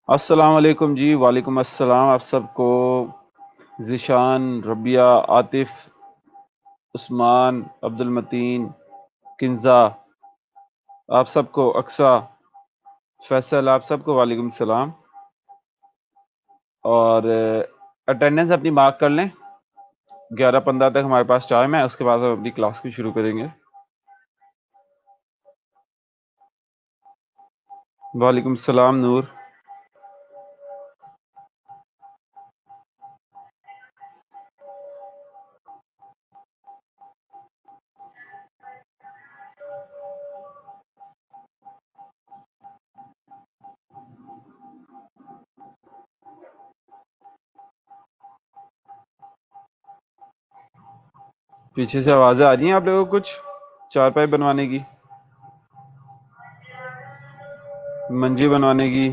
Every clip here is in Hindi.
अस्सलाम वालेकुम जी। वालेकुम अस्सलाम। आप सबको ज़ीशान, रबिया, आतिफ, उस्मान, अब्दुल मतीन, किन्जा, आप सबको अक्सा, फैसल, आप सबको वालेकुम सलाम। और अटेंडेंस अपनी मार्क कर लें। 11:15 तक हमारे पास टाइम है, उसके बाद हम अपनी क्लास को शुरू करेंगे। वालेकुम सलाम नूर। पीछे से आवाज़ें आ रही हैं आप लोगों को कुछ चारपाई बनवाने की, मंजी बनवाने की?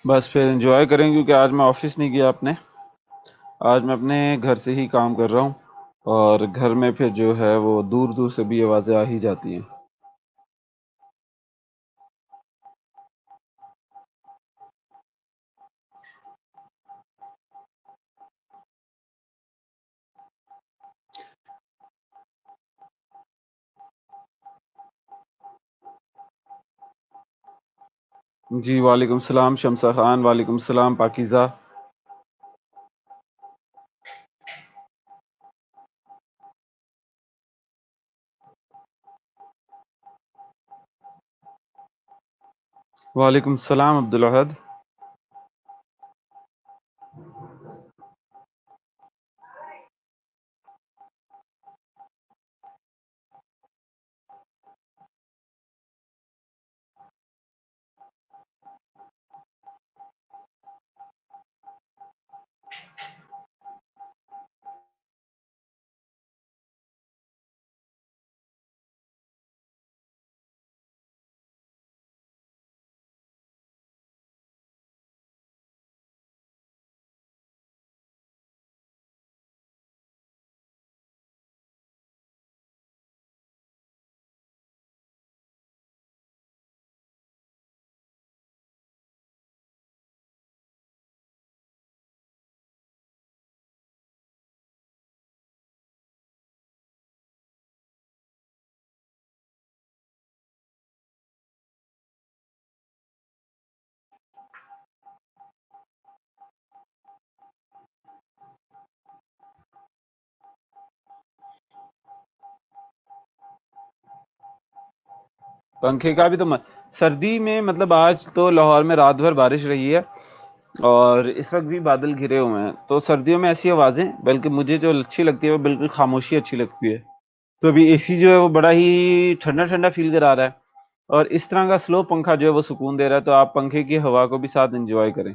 बस फिर एंजॉय करें, क्योंकि आज मैं ऑफिस नहीं गया अपने। आज मैं अपने घर से ही काम कर रहा हूँ। और घर में फिर जो है वो दूर दूर से भी आवाज़ें आ ही जाती हैं। जी वालेकुम सलाम शमसा खान, वालेकुम सलाम पाकिज़ा। वालेकुम सलाम अब्दुल अहद। पंखे का भी तो सर्दी में, मतलब आज तो लाहौर में रात भर बारिश रही है और इस वक्त भी बादल घिरे हुए हैं। तो सर्दियों में ऐसी आवाज़ें, बल्कि मुझे जो अच्छी लगती है वो बिल्कुल खामोशी अच्छी लगती है। तो अभी एसी जो है वो बड़ा ही ठंडा ठंडा फील करा रहा है, और इस तरह का स्लो पंखा जो है वो सुकून दे रहा है। तो आप पंखे की हवा को भी साथ एंजॉय करें।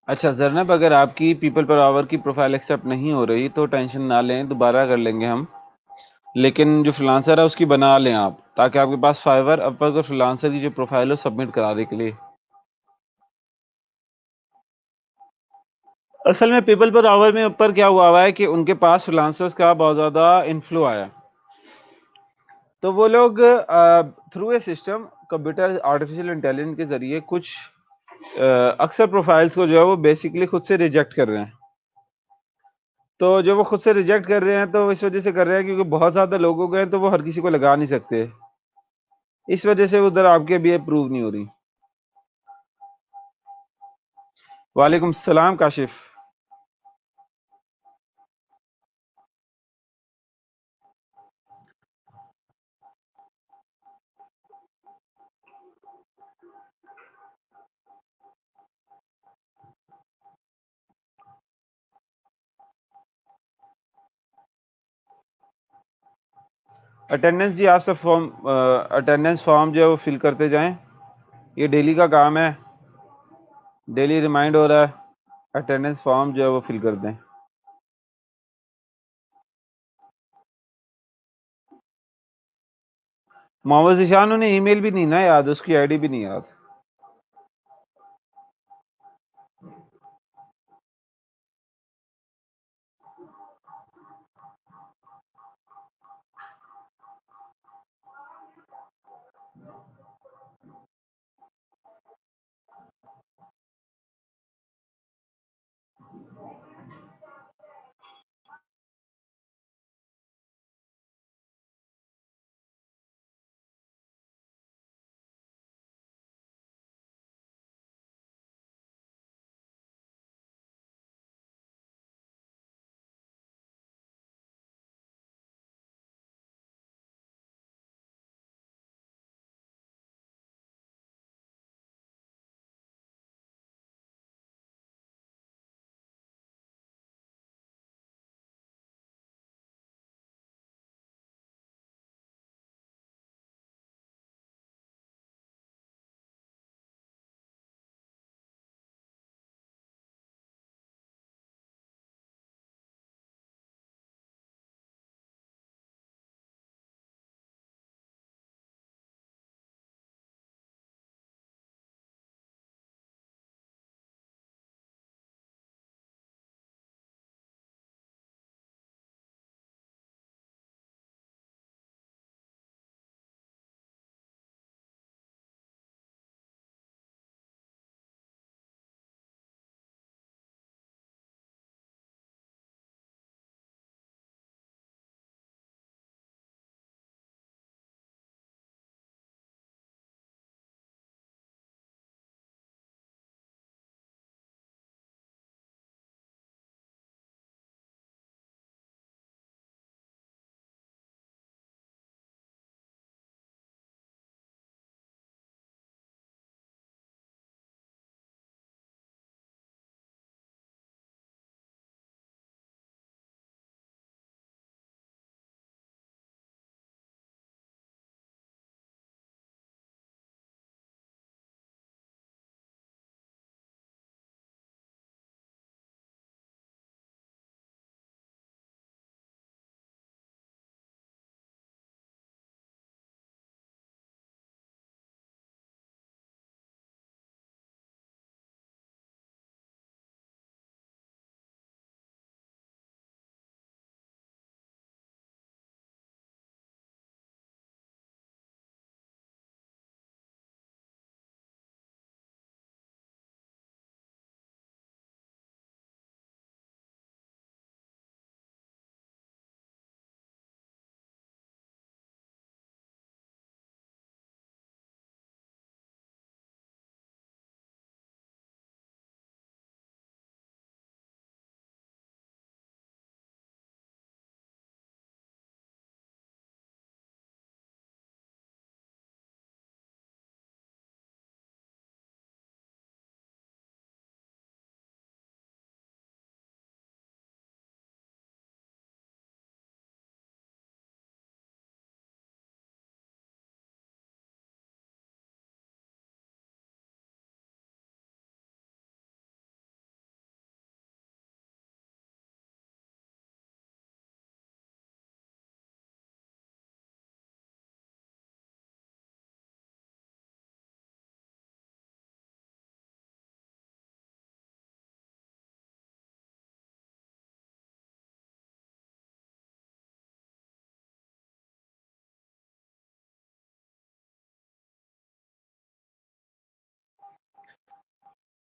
अच्छा जरनब, अगर आपकी पीपल पर आवर की प्रोफाइल एक्सेप्ट नहीं हो रही तो टेंशन ना लें, दोबारा कर लेंगे हम। लेकिन जो फ्रीलांसर है उसकी बना लें आप, ताकि आपके पास फाइवर अपवर्क और फ्रीलांसर की जो प्रोफाइल है सबमिट कराने के लिए। असल में पीपल पर आवर में ऊपर क्या हुआ है कि उनके पास फ्रीलांसर्स का बहुत ज़्यादा इन्फ्लो आया, तो वो लोग through a system computer artificial intelligence के ज़रिए कुछ अक्सर प्रोफाइल्स को जो है वो बेसिकली खुद से रिजेक्ट कर रहे हैं। तो जो वो खुद से रिजेक्ट कर रहे हैं, तो इस वजह से कर रहे हैं क्योंकि बहुत ज़्यादा लोग हो गए हैं, तो वो हर किसी को लगा नहीं सकते। इस वजह से उधर आपकी अभी अप्रूव नहीं हो रही। वालेकुम सलाम काशिफ। अटेंडेंस जी आप सब फॉर्म अटेंडेंस फॉर्म जो है वो फिल करते जाएं। ये डेली का काम है, डेली रिमाइंड हो रहा है। अटेंडेंस फॉर्म जो है वो फिल कर दें। मोहम्मद ज़ीशान उन्हें ईमेल भी नहीं ना याद, उसकी आईडी भी नहीं याद।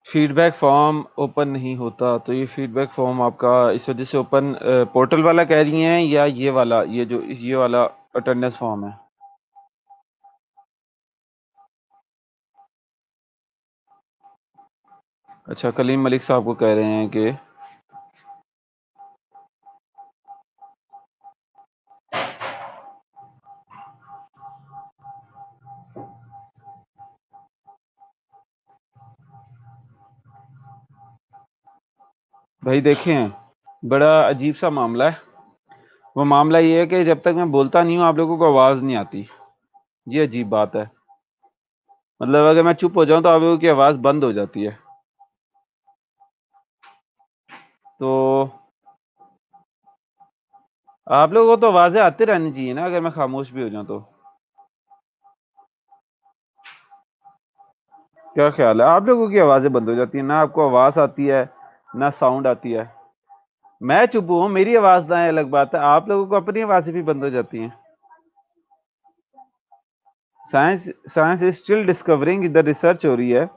फीडबैक फॉर्म ओपन नहीं होता, तो ये फीडबैक फॉर्म आपका इस वजह से ओपन पोर्टल वाला कह रही हैं या ये वाला, ये वाला अटेंडेंस फॉर्म है? अच्छा, कलीम मलिक साहब को कह रहे हैं कि भाई देखें, बड़ा अजीब सा मामला है। वो मामला ये है कि जब तक मैं बोलता नहीं हूँ आप लोगों को आवाज़ नहीं आती। ये अजीब बात है। मतलब अगर मैं चुप हो जाऊं तो आप लोगों की आवाज़ बंद हो जाती है। तो आप लोगों को तो आवाज़ें आती रहनी चाहिए ना, अगर मैं खामोश भी हो जाऊं तो। क्या ख्याल है? आप लोगों की आवाज़ें बंद हो जाती है ना, आपको आवाज़ आती है ना साउंड आती है। मैं चुप हूँ, मेरी आवाज़ ना आए अलग बात है, आप लोगों को अपनी आवाज़ें भी बंद हो जाती हैं। Science science is still discovering, इधर रिसर्च हो रही है।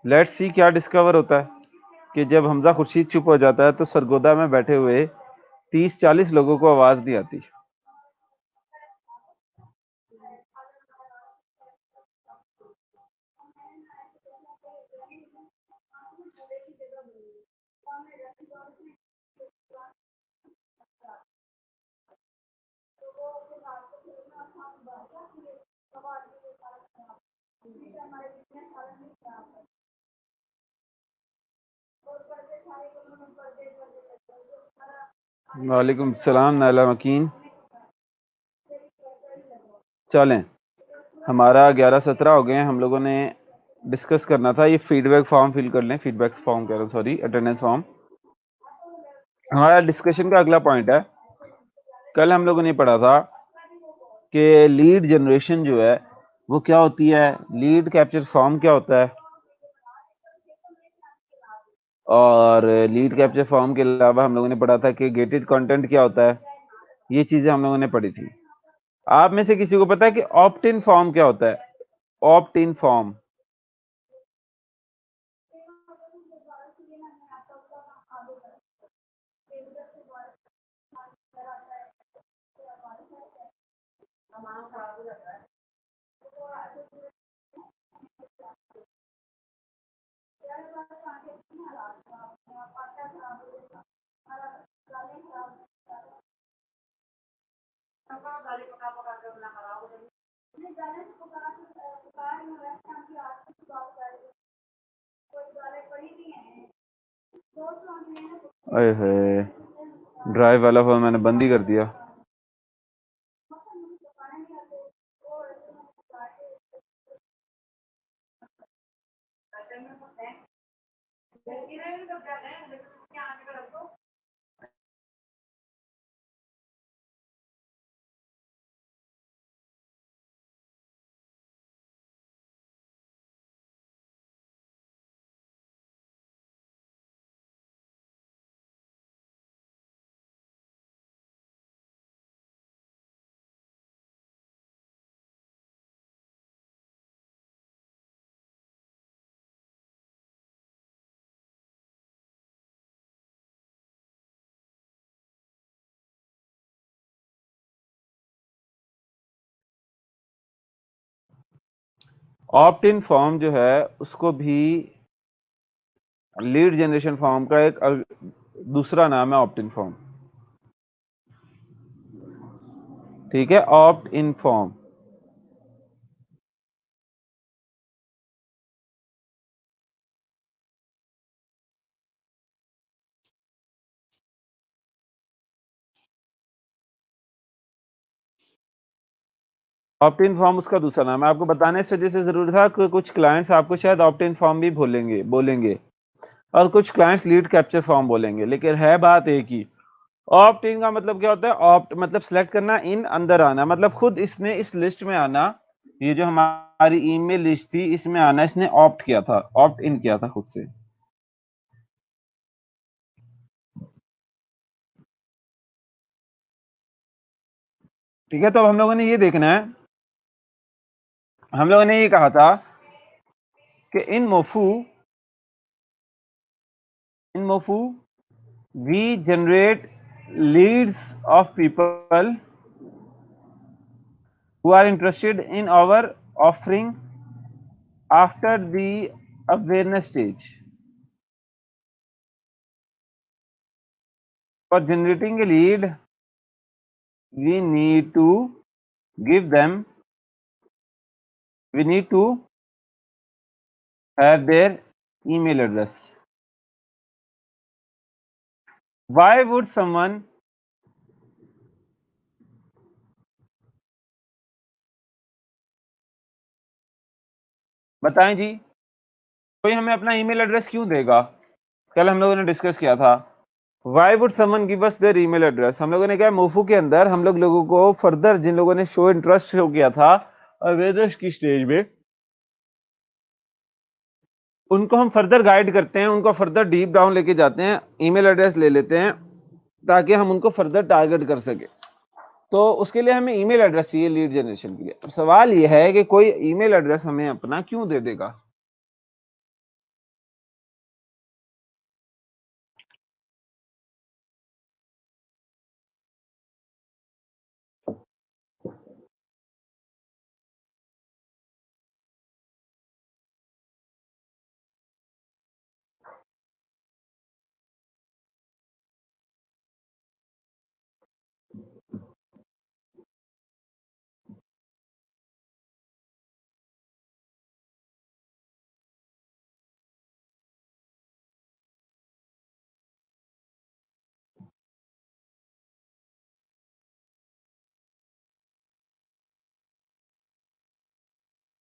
लेट्स सी क्या डिस्कवर होता है कि जब हमजा खुर्शीद चुप हो जाता है तो सरगोदा में बैठे हुए 30-40 लोगों को आवाज़ नहीं आती। वालेकुम सलाम नाला मकीन। चलें, हमारा 11:17 हो गए हैं। हम लोगों ने डिस्कस करना था, ये फीडबैक फॉर्म फिल कर लें। फीडबैक फॉर्म कह रहा हूँ, सॉरी, अटेंडेंस फॉर्म। हमारा डिस्कशन का अगला पॉइंट है, कल हम लोगों ने पढ़ा था कि लीड जनरेशन जो है वो क्या होती है, लीड कैप्चर फॉर्म क्या होता है, और लीड कैप्चर फॉर्म के अलावा हम लोगों ने पढ़ा था कि गेटेड कंटेंट क्या होता है। ये चीजें हम लोगों ने पढ़ी थी। आप में से किसी को पता है कि ऑप्ट इन फॉर्म क्या होता है? Opt in form. अरे है, ड्राइव वाला फोन मैंने बंद ही कर दिया। ऑप्ट इन फॉर्म जो है उसको भी लीड जनरेशन फॉर्म का एक दूसरा नाम है ऑप्ट इन फॉर्म। ठीक है, opt in form. Opt in form उसका दूसरा नाम है। आपको बताने इस वजह से जरूरी था कि कुछ क्लाइंट्स आपको शायद ऑप्ट इन फॉर्म भी बोलेंगे और कुछ क्लाइंट्स लीड कैप्चर फॉर्म बोलेंगे, लेकिन है बात एक ही। ऑप्ट इन का मतलब क्या होता है? ऑप्ट मतलब सिलेक्ट करना, इन अंदर आना, मतलब खुद इसने इस लिस्ट में आना। ये जो हमारी ईमेल लिस्ट थी इसमें आना, इसने ऑप्ट किया था, ऑप्ट इन किया था खुद से। ठीक है, तो अब हम लोगों ने ये देखना है, हम लोगों ने ये कहा था कि इन मोफू we generate leads of people who are interested in our offering after the awareness stage. For generating a lead, we need to give them, we need to have their email address. Why would someone बताएं जी, कोई हमें अपना ईमेल एड्रेस क्यों देगा? कल हम लोगों ने डिस्कस किया था। Why would someone give us their email address? हम लोगों ने क्या मोफू के अंदर हम लोगों को फर्दर जिन लोगों ने शो इंटरेस्ट शो किया था अवेयरनेस की स्टेज में, उनको हम फर्दर गाइड करते हैं, उनको फर्दर डीप डाउन लेके जाते हैं, ईमेल एड्रेस ले लेते हैं ताकि हम उनको फर्दर टारगेट कर सके। तो उसके लिए हमें ईमेल एड्रेस चाहिए लीड जनरेशन के लिए। अब सवाल यह है कि कोई ईमेल एड्रेस हमें अपना क्यों दे देगा?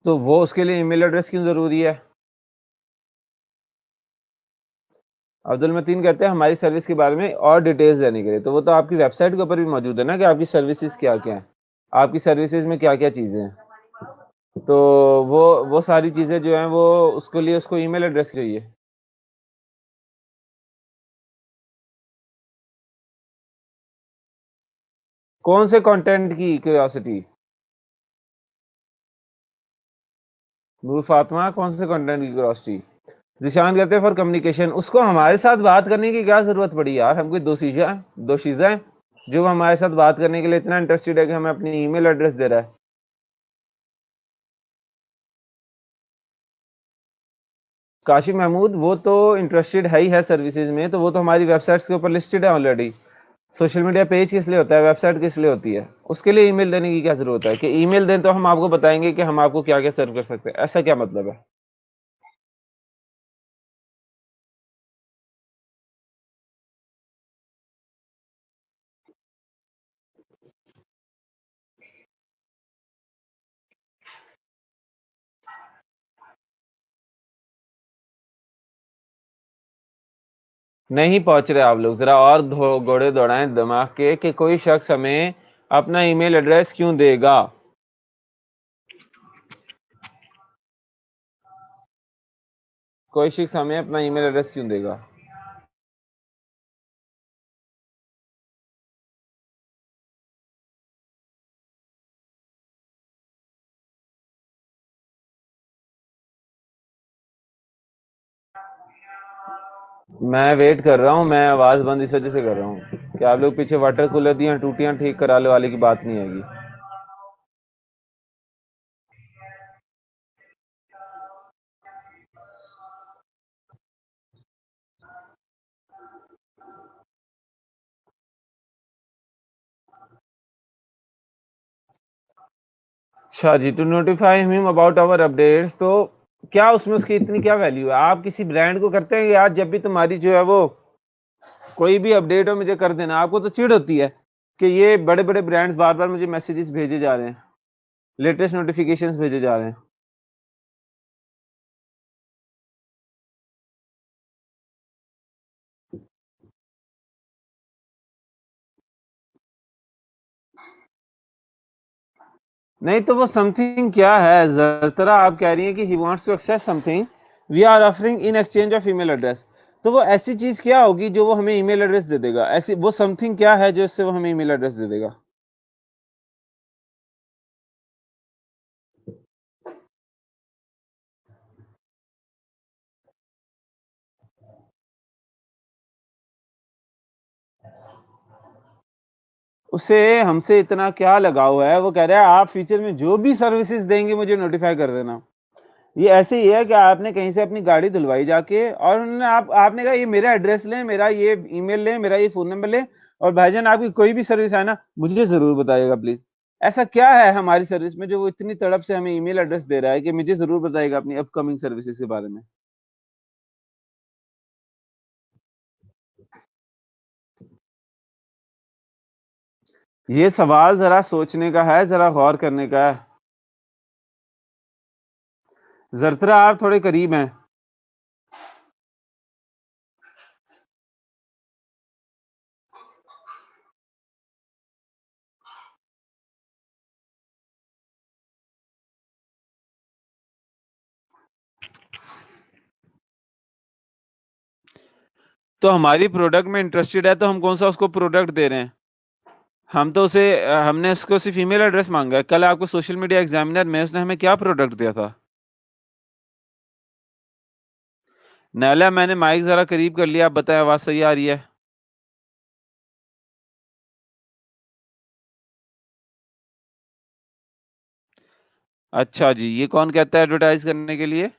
तो वो उसके लिए ईमेल एड्रेस क्यों जरूरी है? अब्दुल मतीन कहते हैं हमारी सर्विस के बारे में और डिटेल्स देने के लिए। तो वो तो आपकी वेबसाइट के ऊपर भी मौजूद है ना कि आपकी सर्विसेज क्या क्या है, आपकी सर्विसेज में क्या क्या चीजें हैं। तो वो सारी चीजें जो हैं वो उसके लिए उसको ईमेल एड्रेस चाहिए। कौन से कंटेंट की क्यूरियोसिटी? नूर फातिमा, कौन से कंटेंट की क्यूरियोसिटी? जिशान कहते हैं फॉर कम्युनिकेशन। उसको हमारे साथ बात करने की क्या जरूरत पड़ी यार? हम कोई दोशीजा हैं जो हमारे साथ बात करने के लिए इतना इंटरेस्टेड है कि हमें अपनी ईमेल एड्रेस दे रहा है। काशिफ महमूद, वो तो इंटरेस्टेड है ही है सर्विसेज में, तो वो तो हमारी वेबसाइट्स के ऊपर लिस्टेड है ऑलरेडी। सोशल मीडिया पेज किस लिए होता है, वेबसाइट किस लिए होती है? उसके लिए ईमेल देने की क्या जरूरत है कि ईमेल दें तो हम आपको बताएंगे कि हम आपको क्या क्या सर्व कर सकते हैं? ऐसा क्या मतलब है? नहीं पहुंच रहे आप लोग, जरा और घोड़े दौड़ाएं दिमाग के कि कोई शख्स हमें अपना ईमेल एड्रेस क्यों देगा? कोई शख्स हमें अपना ईमेल एड्रेस क्यों देगा? मैं वेट कर रहा हूं, मैं आवाज बंद इस वजह से कर रहा हूं कि आप लोग पीछे वाटर कूलर दियां टूटियां ठीक कराने वाले की बात नहीं आएगी। अच्छा जी, to notify him about our updates. तो क्या उसमें उसकी इतनी क्या वैल्यू है? आप किसी ब्रांड को करते हैं कि यार जब भी तुम्हारी जो है वो कोई भी अपडेट हो मुझे कर देना? आपको तो चिढ़ होती है कि ये बड़े बड़े ब्रांड्स बार बार मुझे मैसेजेस भेजे जा रहे हैं, लेटेस्ट नोटिफिकेशंस भेजे जा रहे हैं। नहीं तो वो समथिंग क्या है? जरतरा आप कह रही हैं कि he wants to access something we are offering in exchange of email address. तो वो ऐसी चीज क्या होगी जो वो हमें ईमेल एड्रेस दे देगा? ऐसी वो समथिंग क्या है जो इससे वो हमें ईमेल एड्रेस दे देगा? उसे हमसे इतना क्या लगाव है, वो कह रहा है आप फ्यूचर में जो भी सर्विसेज देंगे मुझे नोटिफाई कर देना। ये ऐसे ही है कि आपने कहीं से अपनी गाड़ी धुलवाई जाके और उन्होंने आपने कहा ये मेरा एड्रेस लें, मेरा ये ईमेल लें, मेरा ये फ़ोन नंबर लें और भाईजान आपकी कोई भी सर्विस है ना, मुझे ज़रूर बताइएगा प्लीज़। ऐसा क्या है हमारी सर्विस में जो वो इतनी तड़प से हमें ईमेल एड्रेस दे रहा है कि मुझे ज़रूर बताइएगा अपनी अपकमिंग सर्विसेज़ के बारे में? ये सवाल ज़रा सोचने का है, ज़रा गौर करने का है। ज़रतरा आप थोड़े करीब हैं। तो हमारी प्रोडक्ट में इंटरेस्टेड है तो हम कौन-सा उसको प्रोडक्ट दे रहे हैं? हमने उसको सिर्फ़ ईमेल एड्रेस माँगा है। कल आपको सोशल मीडिया एग्ज़ामिनर में उसने हमें क्या प्रोडक्ट दिया था? नायला मैंने माइक ज़रा करीब कर लिया, आप बताएँ आवाज़ सही आ रही है? अच्छा जी, ये कौन कहता है एडवर्टाइज़ करने के लिए?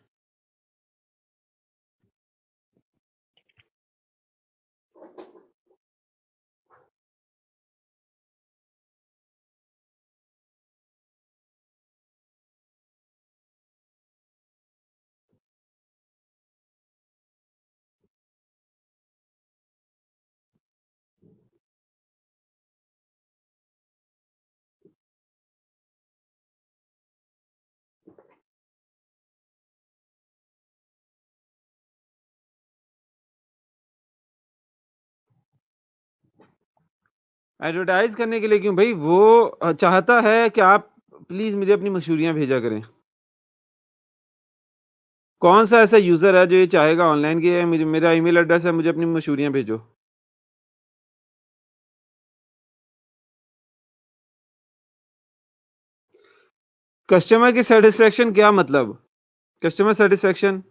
एडवर्टाइज़ करने के लिए क्यों भई? वो चाहता है कि आप प्लीज़ मुझे अपनी मशहूरियाँ भेजा करें। कौन-सा ऐसा यूज़र है जो ये चाहेगा ऑनलाइन कि ये मुझे मेरा ईमेल एड्रेस है, मुझे अपनी मशहूरियाँ भेजो? कस्टमर की सैटिस्फैक्शन क्या मतलब? Customer satisfaction?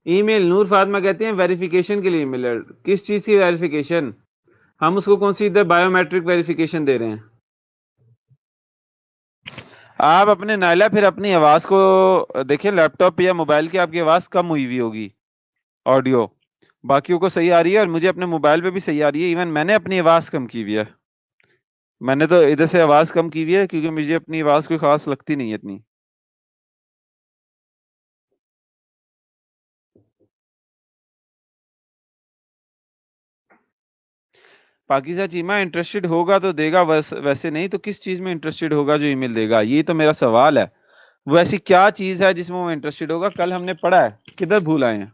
ईमेल नूर फ़ातिमा कहती हैं वेरिफ़िकेशन के लिए ईमेल है। किस चीज़ की वेरिफ़िकेशन? हम उसको कौन-सी इधर बायोमेट्रिक वेरिफ़िकेशन दे रहे हैं? आप अपने नायला फिर अपनी आवाज़ को देखिए लैपटॉप पे या मोबाइल की आपकी आवाज़ कम हुई हुई होगी, ऑडियो। बाकियों को सही आ रही है और मुझे अपने मोबाइल पे भी सही आ रही है, इवन मैंने अपनी आवाज़ कम की हुई है। मैंने तो इधर से आवाज़ कम की हुई है क्योंकि मुझे अपनी आवाज़ कोई ख़ास लगती नहीं है इतनी। पाकीज़ा चीमा इंटरेस्टेड होगा तो देगा वैसे नहीं तो किस चीज़ में इंटरेस्टेड होगा जो ईमेल देगा? ये तो मेरा सवाल है। वो ऐसी क्या चीज़ है जिसमें वो इंटरेस्टेड होगा? कल हमने पढ़ा है, किधर भूल आए हैं?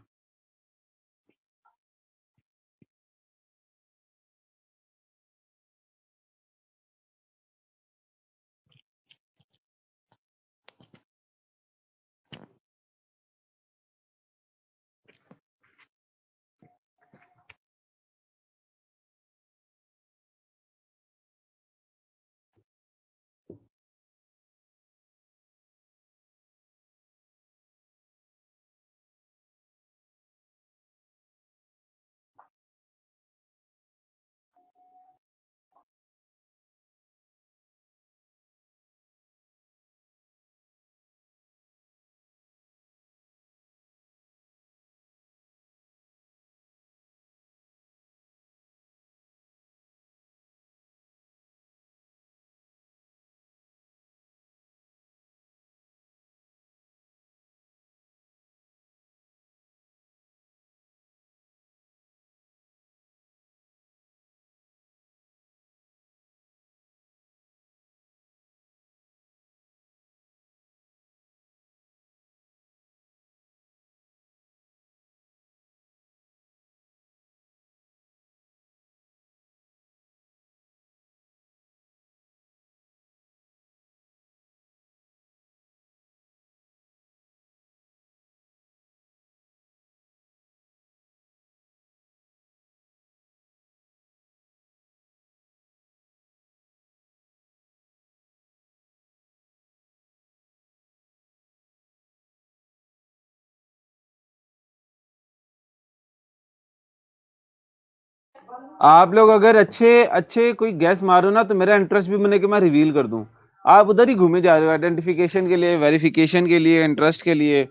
आप लोग अगर अच्छे अच्छे कोई गैस मारो ना तो मेरा इंटरेस्ट भी बने कि मैं रिवील कर दूं। आप उधर ही घूमे जा रहे हो आइडेंटिफिकेशन के लिए, वेरिफिकेशन के लिए, इंटरेस्ट के लिए।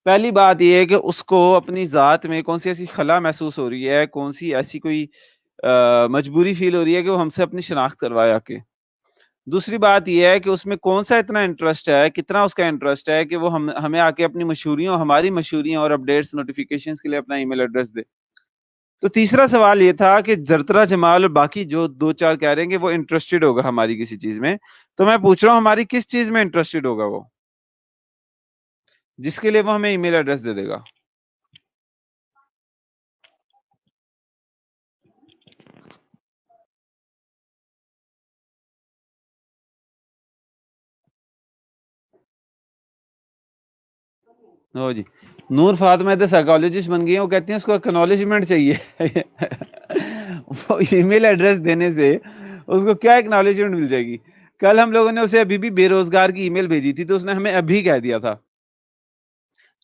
पहली बात ये है कि उसको अपनी ज़ात में कौन-सी ऐसी खला महसूस हो रही है, कौन-सी ऐसी कोई मजबूरी फ़ील हो रही है कि वो हमसे अपनी शिनाख्त करवाए आके। दूसरी बात ये है कि उसमें कौन-सा इतना इंटरेस्ट है, कितना उसका इंटरेस्ट है कि वो हम हमें आके अपनी मशहूरियों हमारी मशहूरियों और अपडेट्स, नोटिफ़िकेशंस के लिए अपना ईमेल एड्रेस दे। तो तीसरा सवाल ये था कि ज़रतरा जमाल और बाकी जो 2-4 कह रहे हैं कि वो इंटरेस्टेड होगा हमारी किसी चीज़ में। तो मैं पूछ रहा हूँ हमारी किस चीज़ में इंटरेस्टेड होगा वो? जिसके लिए वो हमें ईमेल एड्रेस दे देगा। लो जी। नूर फातिमा तो साइकोलॉजिस्ट बन गई हैं, वो कहती हैं उसको एक्नॉलेजमेंट चाहिए। वो ईमेल एड्रेस देने से उसको क्या एक्नॉलेजमेंट मिल जाएगी? कल हम लोगों ने उसे अभी भी बेरोज़गार की ईमेल भेजी थी, तो उसने हमें अभी कह दिया था।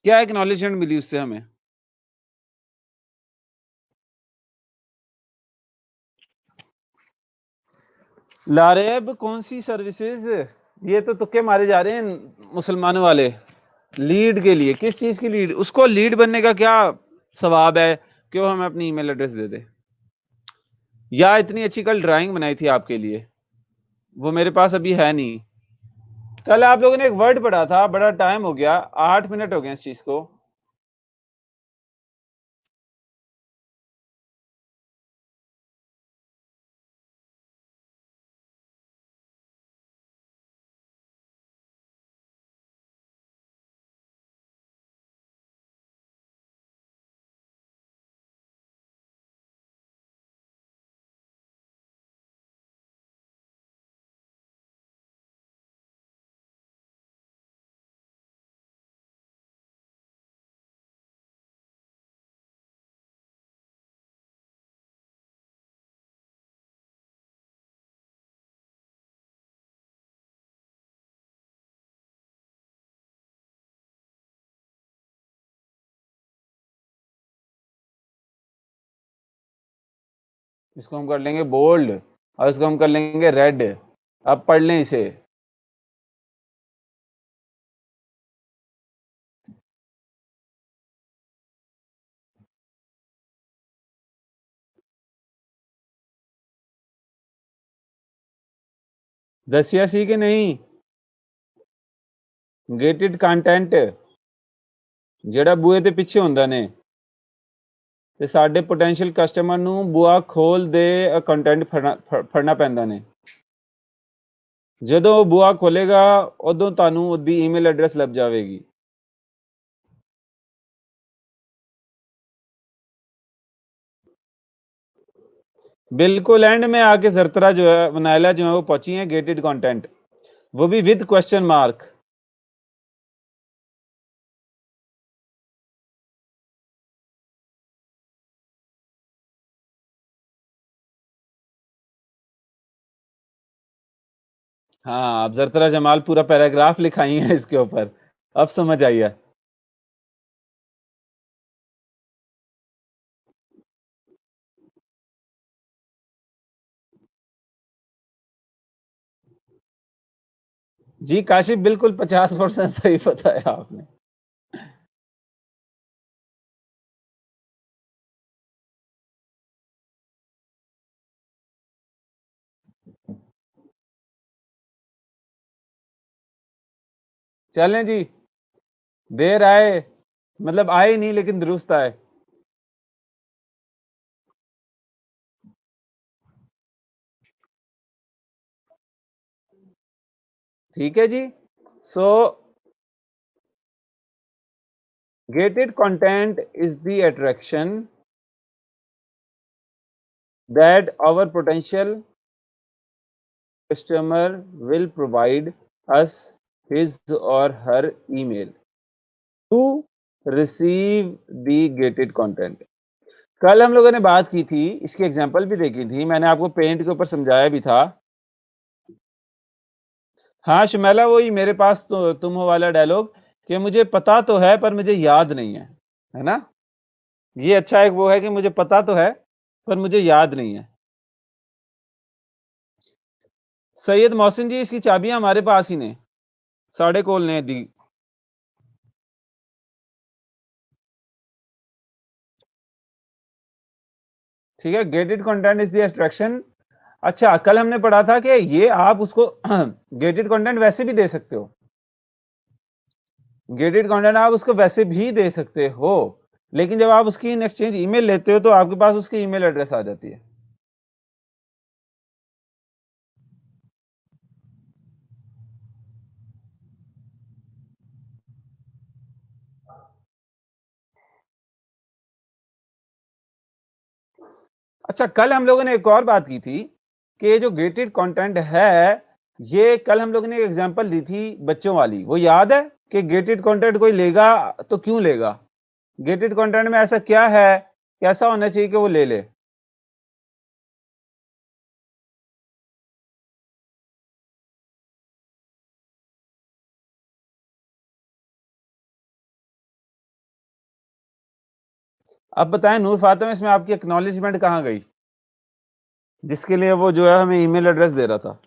क्या एक्नॉलेजमेंट मिली उससे हमें? लारेब कौन-सी सर्विसेज़? ये तो तुक्के मारे जा रहे हैं मुसलमानों वाले। लीड के लिए, किस चीज़ की लीड? उसको लीड बनने का क्या सवाब है कि वो हमें अपनी ईमेल एड्रेस दे दे? या इतनी अच्छी कल ड्राइंग बनाई थी आपके लिए, वो मेरे पास अभी है नहीं। कल आप लोगों ने एक वर्ड पढ़ा था, बड़ा टाइम हो गया, 8 मिनट हो गए इस चीज़ को। इसको हम कर लेंगे बोल्ड और इसको हम कर लेंगे रेड। अब पढ़ लें इसे। दसिया सी के नहीं, गेटेड कंटेंट ਜਿਹੜਾ ਬੂਹੇ ਦੇ ਪਿੱਛੇ ਹੁੰਦਾ ਨੇ ਤੇ ਸਾਡੇ ਪੋਟੈਂਸ਼ੀਅਲ ਕਸਟਮਰ ਨੂੰ ਬੂਹਾ ਖੋਲ ਦੇ ਕੰਟੈਂਟ ਫੜਨਾ ਪੈਂਦਾ ਨੇ। ਜਦੋਂ ਉਹ ਬੂਹਾ ਖੋਲੇਗਾ ਉਦੋਂ ਤੁਹਾਨੂੰ ਉਹਦੀ ਈਮੇਲ ਐਡਰੈਸ ਲੱਭ ਜਾਵੇਗੀ। बिल्कुल एंड में आके जरतरा जो है वनाइला जो है वो पहुंची है गेटेड कंटेंट, वो भी विद क्वेश्चन मार्क। हाँ अब जरतरा जमाल पूरा पैराग्राफ लिखाई है इसके ऊपर, अब समझ आई है। जी काशिफ बिल्कुल 50% सही बताया आपने। चलें जी, देर आए मतलब आए नहीं लेकिन दुरुस्त आए। ठीक है जी। सो gated content is the attraction that our potential customer will provide us his or her email to receive the gated content। कल हम लोगों ने बात की थी, इसकी एग्जांपल भी देखी थी, मैंने आपको पेंट के ऊपर समझाया भी था। हाँ शमैला, वही मेरे पास तो तुम हो वाला डायलॉग कि मुझे पता तो है पर मुझे याद नहीं है, है ना? ये अच्छा एक वो है कि मुझे पता तो है पर मुझे याद नहीं है। सैयद मोहसिन जी, इसकी चाबियां हमारे पास ही ने, साढ़े कोल ने दी। ठीक है, gated content is the abstraction. अच्छा, कल हमने पढ़ा था कि ये आप उसको गेटेड कंटेंट वैसे भी दे सकते हो, गेटेड कंटेंट आप उसको वैसे भी दे सकते हो, लेकिन जब आप उसकी इन एक्सचेंज ईमेल लेते हो तो आपके पास उसकी ईमेल एड्रेस आ जाती है। अच्छा, कल हम लोगों ने एक और बात की थी कि ये जो गेटेड कंटेंट है, ये कल हम लोगों ने एक एग्जांपल दी थी बच्चों वाली, वो याद है कि गेटेड कंटेंट कोई लेगा तो क्यों लेगा? गेटेड कंटेंट में ऐसा क्या है, कैसा होना चाहिए कि वो ले ले? अब बताएं नूर फातिमा, इसमें आपकी एक्नॉलेजमेंट कहां गई, जिसके लिए वो जो है हमें ईमेल एड्रेस दे रहा था?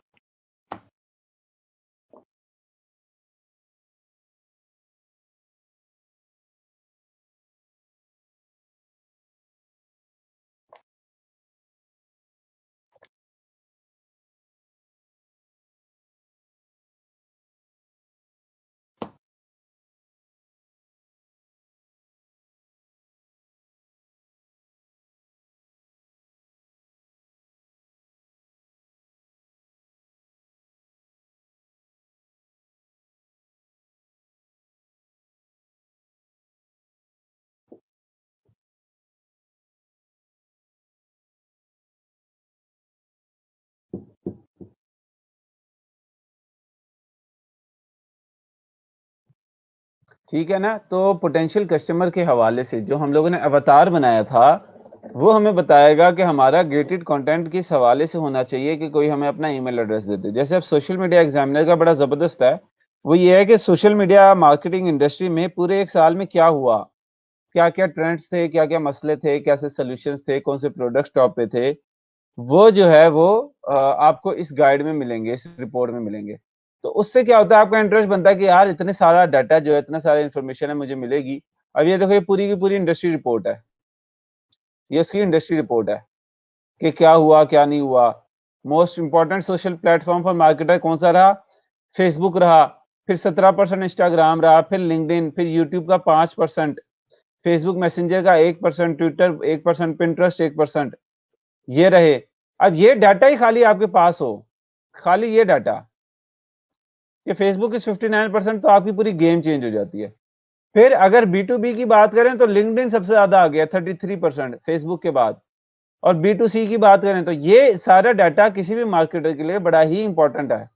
ठीक है ना? तो पोटेंशियल कस्टमर के हवाले से जो हम लोगों ने अवतार बनाया था, वो हमें बताएगा कि हमारा गेटेड कंटेंट किस हवाले से होना चाहिए कि कोई हमें अपना ईमेल एड्रेस दे दे। जैसे अब सोशल मीडिया एग्जामिनर का बड़ा जबरदस्त है, वो ये है कि सोशल मीडिया मार्केटिंग इंडस्ट्री में पूरे एक साल में क्या हुआ, क्या क्या ट्रेंड्स थे, क्या क्या मसले थे, कैसे सोल्यूशंस थे, कौन से प्रोडक्ट्स टॉप पे थे, वो जो है वो आपको इस गाइड में मिलेंगे, इस रिपोर्ट में मिलेंगे। तो उससे क्या होता है, आपका इंटरेस्ट बनता है कि यार इतने सारा डाटा जो है, इतना सारा इन्फॉर्मेशन है, मुझे मिलेगी। अब ये देखो, ये पूरी की पूरी इंडस्ट्री रिपोर्ट है, ये उसकी इंडस्ट्री रिपोर्ट है कि क्या हुआ क्या नहीं हुआ। Most important social platform for marketer कौन सा रहा? फेसबुक रहा, फिर 17% इंस्टाग्राम रहा, फिर लिंक्डइन, फिर यूट्यूब का 5%, फेसबुक मैसेंजर का 1%, ट्विटर 1%, पिंटरेस्ट 1%, ये रहे। अब ये डाटा ही खाली आपके पास हो, खाली ये डाटा, ये फेसबुक इज 59%, तो आपकी पूरी गेम चेंज हो जाती है। फिर अगर बी टू बी की बात करें तो लिंक्डइन सबसे ज्यादा आ गया 33% फेसबुक के बाद। और बी टू सी की बात करें तो ये सारा डाटा किसी भी मार्केटर के लिए बड़ा ही इंपॉर्टेंट है।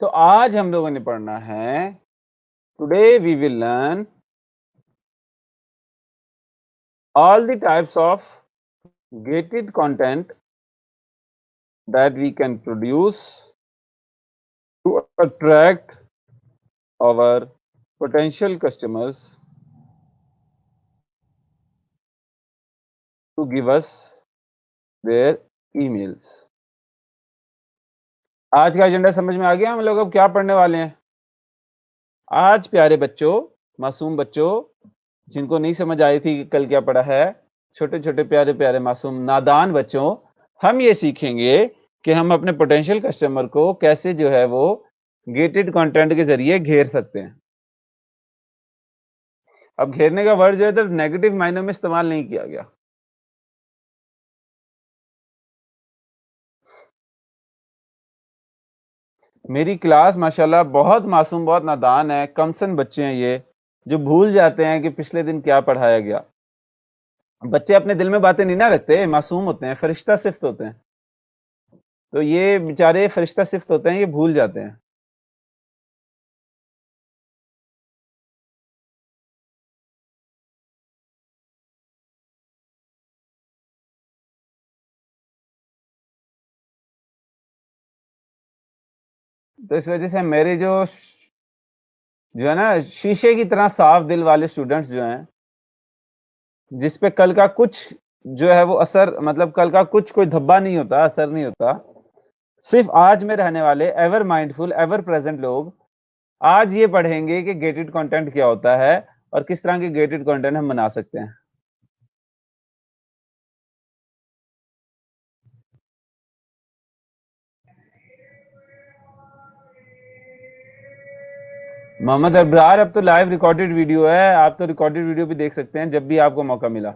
तो आज हम लोगों ने पढ़ना है, today we will learn all the types of gated content that we can produce to attract our potential customers to give us their emails। आज का एजेंडा समझ में आ गया? हम लोग अब क्या पढ़ने वाले हैं आज? प्यारे बच्चों, मासूम बच्चों, जिनको नहीं समझ आई थी कि कल क्या पढ़ा है, छोटे छोटे प्यारे प्यारे मासूम नादान बच्चों, हम ये सीखेंगे कि हम अपने पोटेंशियल कस्टमर को कैसे जो है वो गेटेड कंटेंट के जरिए घेर सकते हैं। अब घेरने का वर्ड जो है तो नेगेटिव मायनों में इस्तेमाल नहीं किया गया। मेरी क्लास माशाल्लाह बहुत मासूम, बहुत नादान है, कमसन बच्चे हैं ये, जो भूल जाते हैं कि पिछले दिन क्या पढ़ाया गया। बच्चे अपने दिल में बातें नहीं ना रखते, मासूम होते हैं, फरिश्ता सिफ्त होते हैं। तो ये बेचारे फरिश्ता सिफ्त होते हैं, ये भूल जाते हैं। तो इस वजह से मेरे जो है ना शीशे की तरह साफ दिल वाले स्टूडेंट्स जो हैं, जिस पे कल का कुछ जो है वो असर, मतलब कल का कुछ कोई धब्बा नहीं होता, असर नहीं होता, सिर्फ आज में रहने वाले एवर माइंडफुल एवर प्रेजेंट लोग आज ये पढ़ेंगे कि गेटेड कंटेंट क्या होता है और किस तरह के गेटेड कंटेंट हम बना सकते हैं। मोहम्मद अब्रार, अब तो लाइव रिकॉर्डेड वीडियो है, आप तो रिकॉर्डेड वीडियो भी देख सकते हैं जब भी आपको मौका मिला।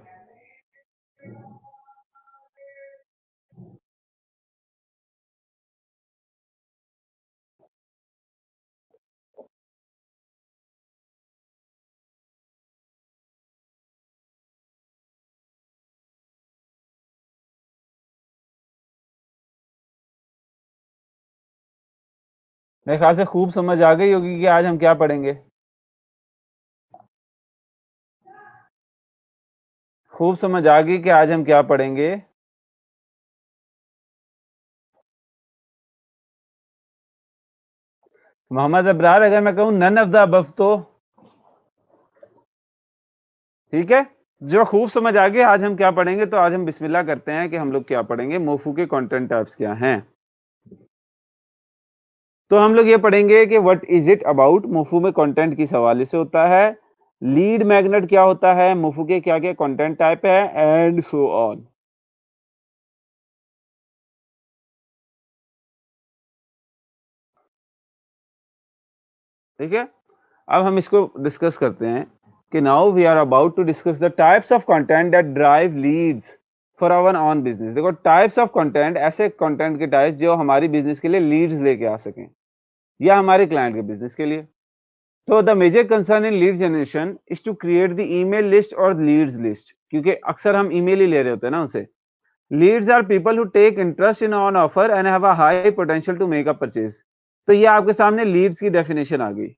मेरे ख्याल से खूब समझ आ गई होगी कि आज हम क्या पढ़ेंगे। खूब समझ आ गई कि आज हम क्या पढ़ेंगे। मोहम्मद अब्रार, अगर मैं कहूं नन ऑफ द अबव तो ठीक है। जो खूब समझ आ गया आज हम क्या पढ़ेंगे, तो आज हम बिस्मिल्लाह करते हैं कि हम लोग क्या पढ़ेंगे, मोफू के कंटेंट टाइप्स क्या हैं। तो हम लोग ये पढ़ेंगे कि व्हाट इज इट अबाउट, मोफू में कंटेंट किस हवाले से होता है, लीड मैग्नेट क्या होता है, मोफू के क्या क्या कंटेंट टाइप है, एंड सो ऑन। ठीक है, अब हम इसको डिस्कस करते हैं कि now we are about to discuss the types of content that drive leads for our own business. देखो, टाइप्स ऑफ कंटेंट, ऐसे कंटेंट के टाइप जो हमारी बिजनेस के लिए लीड्स लेके आ सकें या हमारे क्लाइंट के बिजनेस के लिए। तो the major concern in lead generation is to create the email list और लीड्स लिस्ट, क्योंकि अक्सर हम ईमेल ही ले रहे होते हैं ना उनसे। Leads are people who take interest in an offer and have a high potential to make a purchase. तो ये आपके सामने लीड्स की डेफिनेशन आ गई।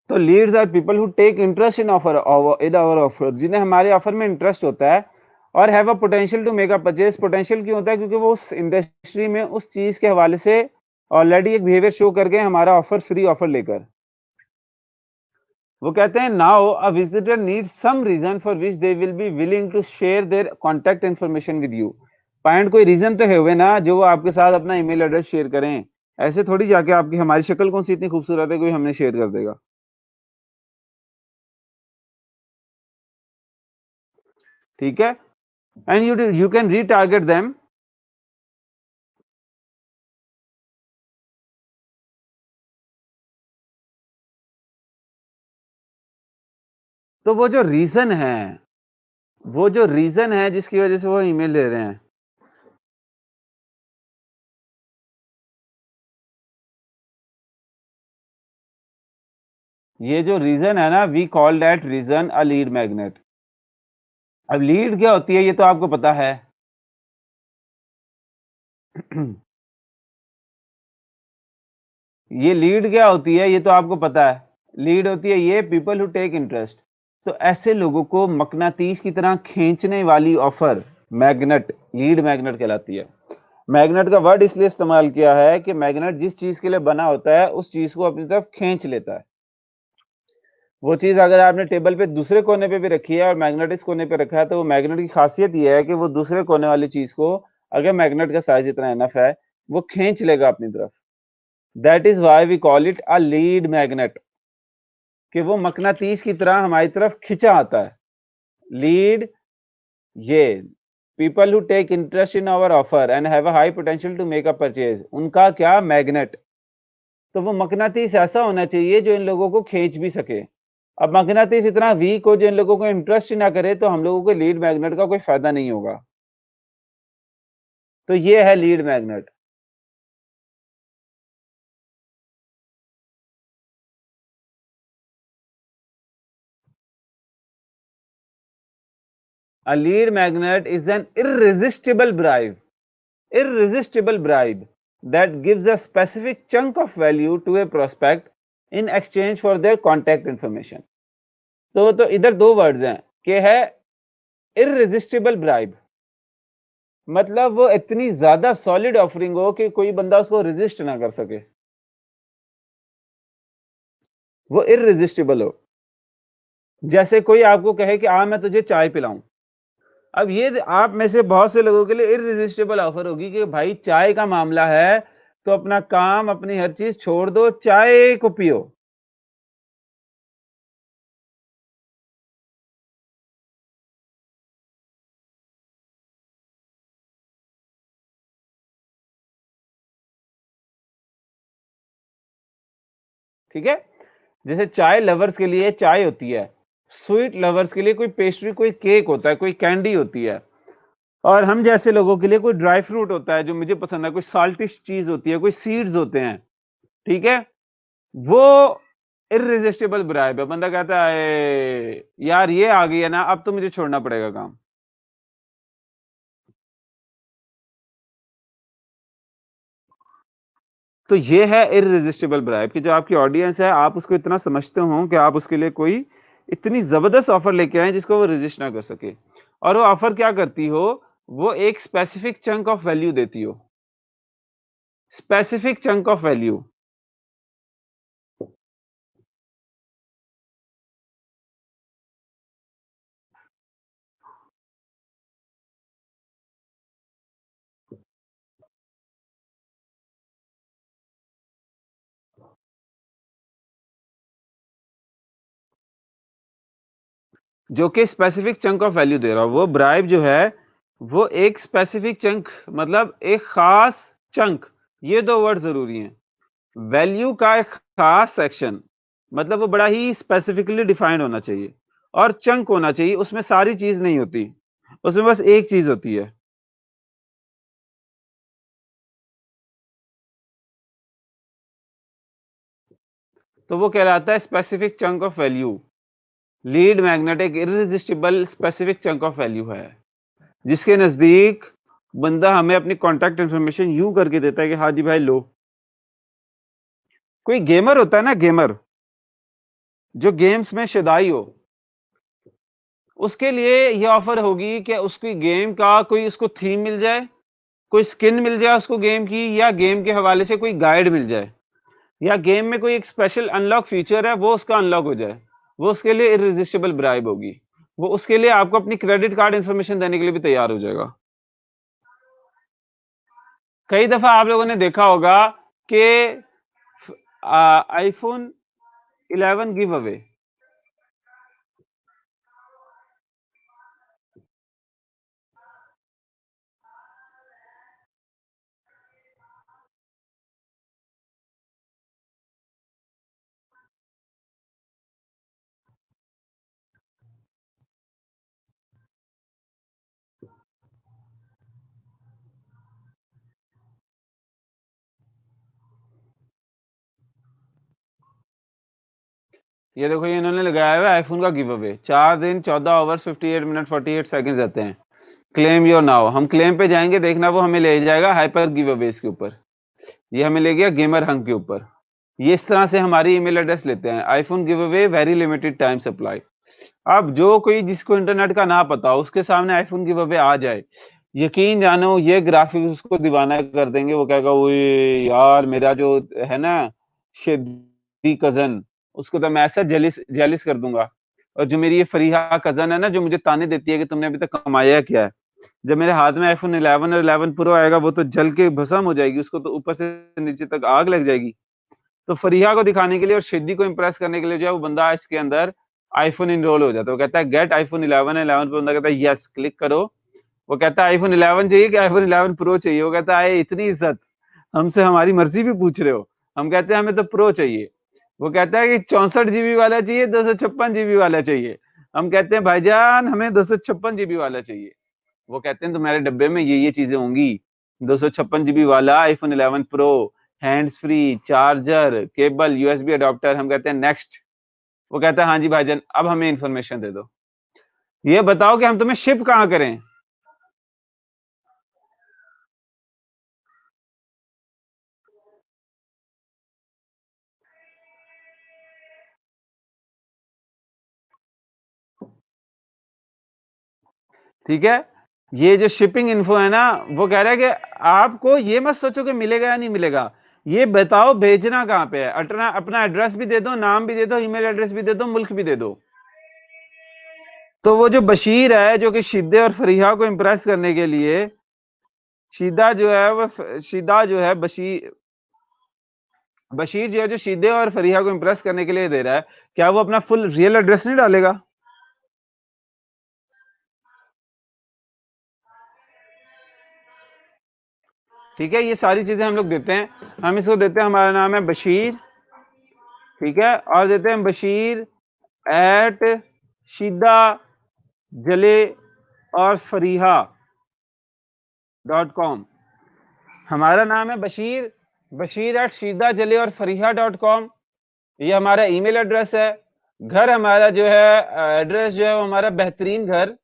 तो leads are people who take interest in our offer, जिन्हें हमारे ऑफर में इंटरेस्ट होता है, और have a potential to make a purchase. Potential क्यों होता है? क्योंकि वो उस इंडस्ट्री में उस चीज के हवाले से ऑलरेडी एक बिहेवियर शो करके हमारा ऑफर, फ्री ऑफर लेकर। वो कहते हैं now a visitor needs some reason for which they will be willing to share their contact information with you. Point, कोई रीजन तो है हुए ना जो वो आपके साथ अपना ईमेल एड्रेस शेयर करें। ऐसे थोड़ी जाके आपकी हमारी शक्ल कौन सी इतनी खूबसूरत है कोई हमने शेयर कर देगा। ठीक है, and you can retarget them. तो वो जो रीजन है जिसकी वजह से वो ईमेल दे रहे हैं, ये जो रीजन है ना, we call that reason a lead magnet. अब लीड क्या होती है ये तो आपको पता है। ये लीड क्या होती है ये तो आपको पता है। लीड होती है ये पीपल हु टेक इंटरेस्ट। तो ऐसे लोगों को मकनातीस की तरह खींचने वाली ऑफर मैग्नेट, लीड मैग्नेट कहलाती है। मैग्नेट का वर्ड इसलिए इस्तेमाल किया है कि मैग्नेट जिस चीज के लिए बना होता है उस चीज को अपनी तरफ खींच लेता है। वो चीज अगर आपने टेबल पे दूसरे कोने पे भी रखी है और मैग्नेट इस कोने पे रखा है, तो वो मैग्नेट की खासियत ये है कि वो दूसरे कोने वाली चीज को, अगर मैग्नेट का साइज इतना इनफ है, वो खींच लेगा अपनी तरफ। That is why we call it a lead magnet, कि वो मकनातीस की तरह हमारी तरफ खिंचा आता है। लीड ये people who take interest in our offer and have a high potential to make a purchase, उनका क्या मैग्नेट, तो वो मकनातीस ऐसा होना चाहिए जो इन लोगों को खींच भी सके। अब मकनातीस इतना वीक हो जो इन लोगों को इंटरेस्ट ही ना करे तो हम लोगों को लीड मैग्नेट का कोई फायदा नहीं होगा। तो ये है lead magnet. A lead magnet is an irresistible bribe that gives a specific chunk of value to a prospect in exchange for their contact information. तो इधर दो वर्ड्स हैं कि है irresistible bribe, मतलब वो इतनी ज्यादा सॉलिड ऑफरिंग हो कि कोई बंदा उसको रेजिस्ट ना कर सके, वो irresistible हो। जैसे कोई आपको कहे कि मैं तुझे चाय पिलाऊं, अब ये आप में से बहुत से लोगों के लिए इररेजिस्टिबल ऑफर होगी कि भाई चाय का मामला है तो अपना काम अपनी हर चीज छोड़ दो, चाय को पियो। ठीक है, जैसे चाय लवर्स के लिए चाय होती है, स्वीट लवर्स के लिए कोई पेस्ट्री, कोई केक होता है, कोई कैंडी होती है, और हम जैसे लोगों के लिए कोई ड्राई फ्रूट होता है जो मुझे पसंद है, कोई साल्टिश चीज होती है, कोई सीड्स होते हैं। ठीक है, वो इररेजिस्टिबल ब्राइब है। बंदा कहता है यार ये आ गई है ना, अब तो मुझे छोड़ना पड़ेगा काम। तो ये है इररेजिस्टिबल ब्राइब कि जो आपकी ऑडियंस है आप उसको इतना समझते हो कि आप उसके लिए कोई इतनी जबरदस्त ऑफर लेके आए जिसको वो रेजिस्ट ना कर सके। और वो ऑफर क्या करती हो, वो एक स्पेसिफिक चंक ऑफ वैल्यू देती हो, स्पेसिफिक चंक ऑफ वैल्यू। जो कि स्पेसिफिक चंक ऑफ वैल्यू दे रहा हो, वो ब्राइब जो है वो एक स्पेसिफिक चंक, मतलब एक खास चंक, ये दो वर्ड जरूरी हैं। वैल्यू का एक खास सेक्शन, मतलब वो बड़ा ही स्पेसिफिकली डिफाइंड होना चाहिए, और चंक होना चाहिए, उसमें सारी चीज नहीं होती, उसमें बस एक चीज होती है। तो वो कहलाता है specific chunk of value. Lead magnet एक इररेजिस्टिबल स्पेसिफिक चंक ऑफ वैल्यू है जिसके नजदीक बंदा हमें अपनी कॉन्टैक्ट इंफॉर्मेशन यूं करके देता है कि हाँ जी भाई लो। कोई गेमर होता है ना, गेमर जो गेम्स में शदाई हो, उसके लिए ये ऑफर होगी कि उसकी गेम का कोई उसको थीम मिल जाए, कोई स्किन मिल जाए उसको गेम की, या गेम के हवाले से कोई गाइड मिल जाए, या गेम में कोई एक स्पेशल अनलॉक फीचर है वो उसका अनलॉक हो जाए। वो उसके लिए इररेजिस्टिबल ब्राइब होगी। वो उसके लिए आपको अपनी क्रेडिट कार्ड इंफॉर्मेशन देने के लिए भी तैयार हो जाएगा। कई दफा आप लोगों ने देखा होगा कि आईफोन 11 गिव अवे, ये देखो ये इन्होंने लगाया हुआ है आईफोन का गिव अवे, 4 दिन 14 ओवर 58 मिनट 48 सेकंड रहते हैं। क्लेम योर नाउ, हम क्लेम पे जाएंगे, देखना वो हमें ले जाएगा हाइपर गिव अवेज के ऊपर, ये हमें ले गया गेमर हंग के ऊपर। ये इस तरह से हमारी ईमेल एड्रेस लेते हैं, iPhone give away very limited time supply. अब जो कोई जिसको इंटरनेट का ना पता हो उसके सामने आईफोन गिव अवे आ जाए, यकीन जानो ये ग्राफिक्स उसको दीवाना कर देंगे। वो कहेगा ओए यार मेरा जो है ना शेदी कजन, उसको तो मैं ऐसा जेलिस जेलिस कर दूंगा। और जो मेरी ये फरीहा कजन है ना जो मुझे ताने देती है कि तुमने अभी तक कमाया क्या है, जब मेरे हाथ में आईफोन 11 और 11 प्रो आएगा वो तो जल के भस्म हो जाएगी, उसको तो ऊपर से नीचे तक आग लग जाएगी। तो फरीहा को दिखाने के लिए और शेदी को इंप्रेस करने के लिए जो है वो बंदा इसके अंदर आईफोन इनरोल हो जाता है। वो कहता है गेट आईफोन 11 है, 11 पे बंदा कहता है यस, क्लिक करो। वो कहता है आईफोन 11 चाहिए कि आईफोन 11 प्रो चाहिए? वो कहता है इतनी इज्जत, हमसे हमारी मर्जी भी पूछ रहे हो? हम कहते हैं हमें तो प्रो चाहिए। वो कहता है कि 64 जीबी वाला चाहिए, 256 जीबी वाला चाहिए? हम कहते हैं भाईजान हमें 256 जीबी वाला चाहिए। वो कहते हैं तुम्हारे डब्बे में ये चीजें होंगी, 256 जीबी वाला iPhone 11 pro, hands free, charger, cable, USB adopter. हम कहते हैं नेक्स्ट। वो कहता है हाँ जी भाईजान, अब हमें इंफॉर्मेशन दे दो, ये बताओ कि हम तुम्हें शिप कहाँ करें। ठीक है, ये जो शिपिंग इन्फो है ना, वो कह रहा है कि आपको ये मत सोचो कि मिलेगा या नहीं मिलेगा, ये बताओ भेजना कहाँ पे है। अपना एड्रेस भी दे दो, नाम भी दे दो, ईमेल एड्रेस भी दे दो, मुल्क भी दे दो। तो वो जो बशीर है, जो कि शिद्दे और फरीहा को इंप्रेस करने के लिए, शीदा जो है वो शीदा जो है बशीर बशीर जो है, जो शीदे और फरीहा को इंप्रेस करने के लिए दे रहा है, क्या वो अपना फुल रियल एड्रेस नहीं डालेगा? ठीक है, ये सारी चीजें हम लोग देते हैं। हम इसको देते हैं, हमारा नाम है बशीर, ठीक है, और देते हैं बशीर एट शीदा जले और फरीहा .com। हमारा नाम है बशीर, बशीर एट शीदा जले और फरीहा .com। ये हमारा ईमेल एड्रेस है। घर हमारा जो है एड्रेस जो है वो हमारा बेहतरीन घर,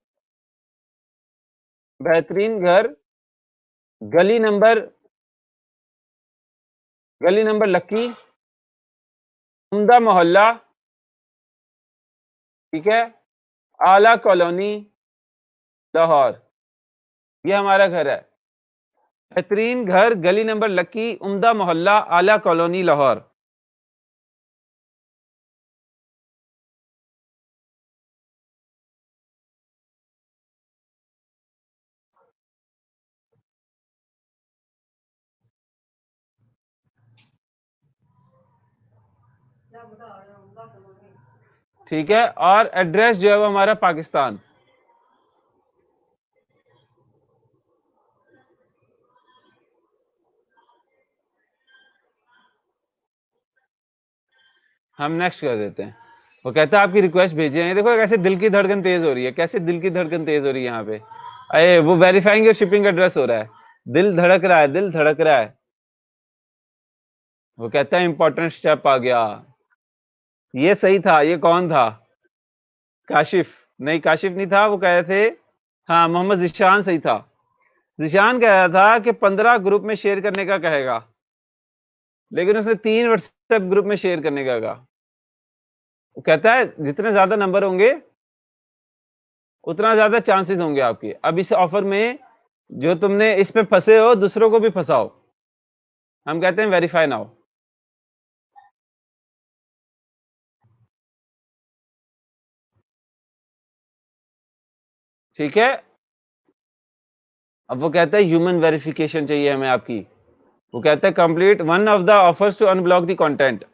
गली नंबर लक्की, उम्दा मोहल्ला, ठीक है, आला कॉलोनी, लाहौर। ये हमारा घर है, बेहतरीन घर, गली नंबर लक्की, उम्दा मोहल्ला, आला कॉलोनी, लाहौर। ठीक है, और एड्रेस जो है वो हमारा पाकिस्तान। हम नेक्स्ट कर देते हैं। वो कहता है आपकी रिक्वेस्ट भेजी है। देखो कैसे दिल की धड़कन तेज हो रही है, कैसे दिल की धड़कन तेज हो रही है यहाँ पे। अरे वो वेरीफाइंग योर शिपिंग एड्रेस हो रहा है, दिल धड़क रहा है, दिल धड़क रहा है। वो कहता है इंपॉर्टेंट स्टेप आ गया। ये सही था, ये कौन था? काशिफ? नहीं, काशिफ नहीं था, वो कह रहे थे, हाँ मोहम्मद जिशान सही था। जिशान कह रहा था कि 15 ग्रुप में शेयर करने का कहेगा, लेकिन उसने 3 व्हाट्सएप ग्रुप में शेयर करने का कहा। वो कहता है जितने ज्यादा नंबर होंगे उतना ज्यादा चांसेस होंगे आपके। अब इस ऑफर में जो तुमने इस पे फंसे हो, दूसरों को भी फंसाओ। हम कहते हैं वेरीफाई नाउ। ठीक है, अब वो कहता है ह्यूमन वेरिफिकेशन चाहिए हमें आपकी। वो कहता है complete one of the offers to unblock the content.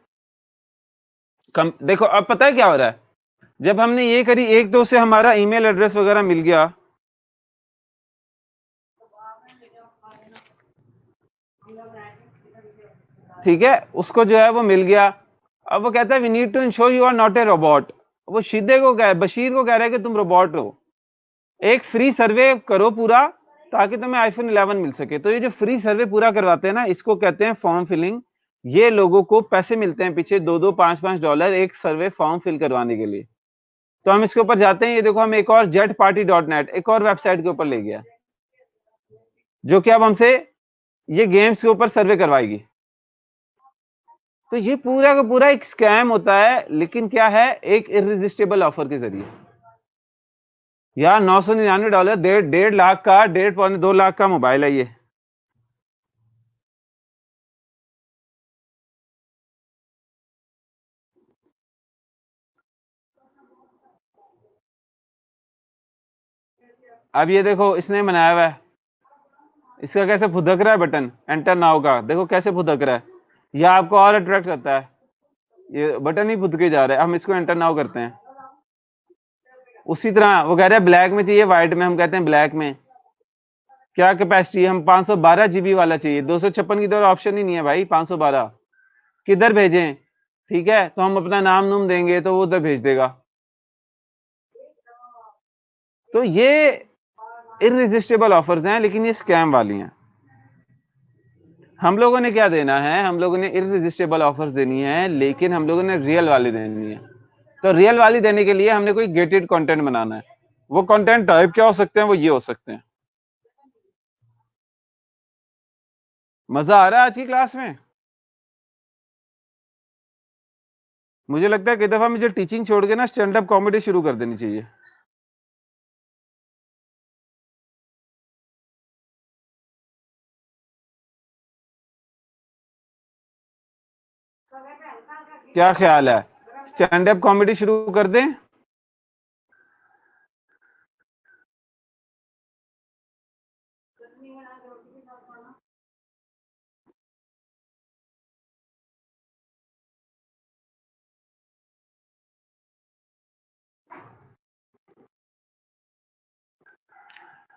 देखो अब पता है क्या हो रहा है, जब हमने ये करी, एक दो से हमारा ईमेल एड्रेस वगैरह मिल गया, ठीक है, उसको जो है वो मिल गया। अब वो कहता है we need to ensure you are not a robot. वो शीदे को कह बशीर को कह रहा है कि तुम रोबोट हो, एक फ्री सर्वे करो पूरा, ताकि तुम्हें आईफोन 11 मिल सके। तो ये जो फ्री सर्वे पूरा करवाते हैं ना, इसको कहते हैं फॉर्म फिलिंग। ये लोगों को पैसे मिलते हैं पीछे, 2-2 5-5 डॉलर एक सर्वे फॉर्म फिल करवाने के लिए। तो हम इसके ऊपर जाते हैं, ये देखो हम एक और jetparty.net एक और वेबसाइट के ऊपर ले गया, जो कि अब हमसे ये गेम्स के ऊपर सर्वे करवाएगी। तो ये पूरा का पूरा एक स्कैम होता है, लेकिन क्या है, एक इररिजिस्टेबल ऑफर के जरिए। यार $999, 1.5 लाख का, 1.5-2 लाख का मोबाइल है ये। अब ये देखो इसने बनाया हुआ है, इसका कैसे फुदक रहा है बटन एंटर नाउ का, देखो कैसे फुदक रहा है। यह आपको और अट्रैक्ट करता है, ये बटन ही फुदके जा रहा है। हम इसको एंटर नाउ करते हैं, उसी तरह वो कह रहा है ब्लैक में चाहिए, व्हाइट में, हम कहते हैं ब्लैक में। क्या कैपेसिटी है, हम 512 जीबी वाला चाहिए, 256 की तो ऑप्शन ही नहीं है भाई, 512 किधर भेजें? ठीक है, तो हम अपना नाम नूम देंगे तो वो उधर भेज देगा। तो ये इररेजिस्टिबल ऑफर्स हैं, लेकिन ये स्कैम वाली हैं। हम लोगों ने क्या देना है, हम लोगों ने इररेजिस्टिबल ऑफर्स देनी है, लेकिन हम लोगों ने रियल वाली देनी है। तो रियल वाली देने के लिए हमने कोई गेटेड कंटेंट बनाना है। वो कंटेंट टाइप क्या हो सकते हैं, वो ये हो सकते हैं। मजा आ रहा है आज की क्लास में? मुझे लगता है कि दफा मुझे टीचिंग छोड़ के ना स्टैंड अप कॉमेडी शुरू कर देनी चाहिए। क्या ख्याल है, स्टैंड अप कॉमेडी शुरू कर दें?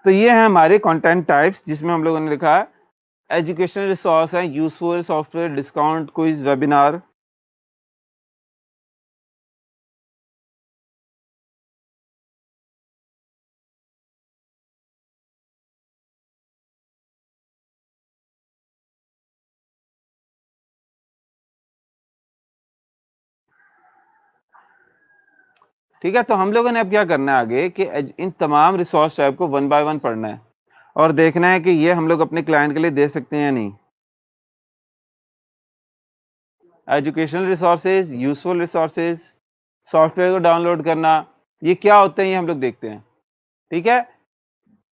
तो ये है हमारे कंटेंट टाइप्स, जिसमें हम लोगों ने लिखा है एजुकेशनल रिसोर्स है, useful software, discount, quiz, webinar. ठीक है, तो हम लोगों ने अब क्या करना है आगे कि इन तमाम रिसोर्स टाइप को वन बाय वन पढ़ना है और देखना है कि ये हम लोग अपने क्लाइंट के लिए दे सकते हैं या नहीं। Educational resources, useful resources, software को डाउनलोड करना, ये क्या होते हैं ये हम लोग देखते हैं। ठीक है,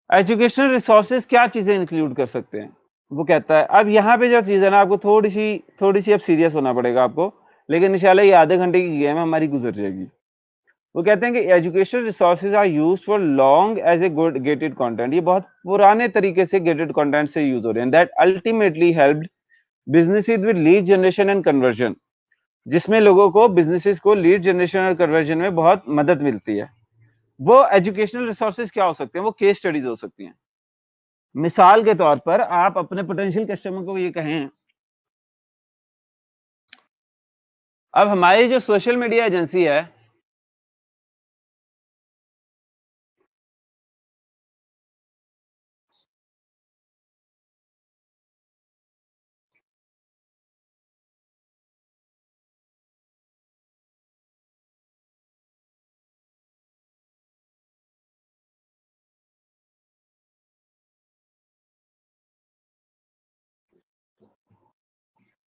एजुकेशनल रिसोर्सेज क्या चीजें इंक्लूड कर सकते हैं, वो कहता है। अब यहाँ पे जो चीज है ना, आपको थोड़ी सी अब सीरियस होना पड़ेगा आपको, लेकिन इंशाल्लाह ये आधे घंटे की गेम है हमारी, गुजर जाएगी। वो कहते हैं कि educational resources are used for long as a good gated content. ये बहुत पुराने तरीके से गेटेड कंटेंट से यूज हो रहे हैं। That ultimately helped businesses with lead generation and conversion, जिसमें लोगों को, बिजनेसेस को लीड जनरेशन और कन्वर्जन में बहुत मदद मिलती है। वो एजुकेशनल रिसोर्सेज क्या हो सकते हैं, वो केस स्टडीज हो सकती हैं। मिसाल के तौर पर आप अपने पोटेंशियल कस्टमर को ये कहें, अब हमारी जो सोशल मीडिया एजेंसी है,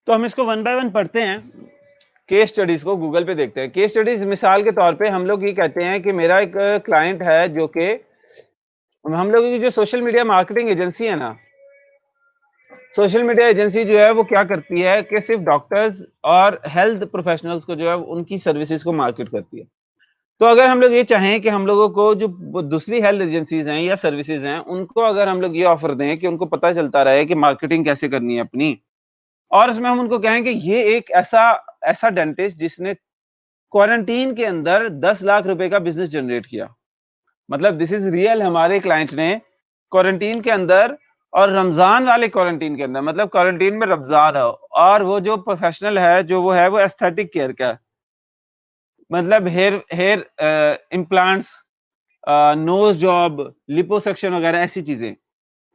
तो हम इसको वन बाय वन पढ़ते हैं। केस स्टडीज को गूगल पे देखते हैं। केस स्टडीज मिसाल के तौर पे हम लोग ये कहते हैं कि मेरा एक क्लाइंट है, जो कि हम लोगों की जो सोशल मीडिया मार्केटिंग एजेंसी है ना, सोशल मीडिया एजेंसी जो है वो क्या करती है कि सिर्फ डॉक्टर्स और हेल्थ प्रोफेशनल्स को जो है उनकी सर्विसेज को मार्केट करती है। तो अगर हम लोग ये चाहें कि हम लोगों को जो दूसरी हेल्थ एजेंसीज हैं या सर्विसेज हैं, उनको अगर हम लोग ये ऑफर दें कि उनको पता चलता रहे कि मार्केटिंग कैसे करनी है अपनी, और इसमें हम उनको कहें कि ये एक ऐसा ऐसा डेंटिस्ट जिसने क्वारंटीन के अंदर 10 लाख रुपए का बिजनेस जनरेट किया, मतलब दिस इज रियल। हमारे क्लाइंट ने क्वारंटीन के अंदर, और रमजान वाले क्वारंटीन के अंदर, मतलब क्वारंटीन में रमजान है, और वो जो प्रोफेशनल है, जो वो है, वो एस्थेटिक केयर का है, मतलब hair hair implants, nose job, liposuction वगैरह ऐसी चीजें।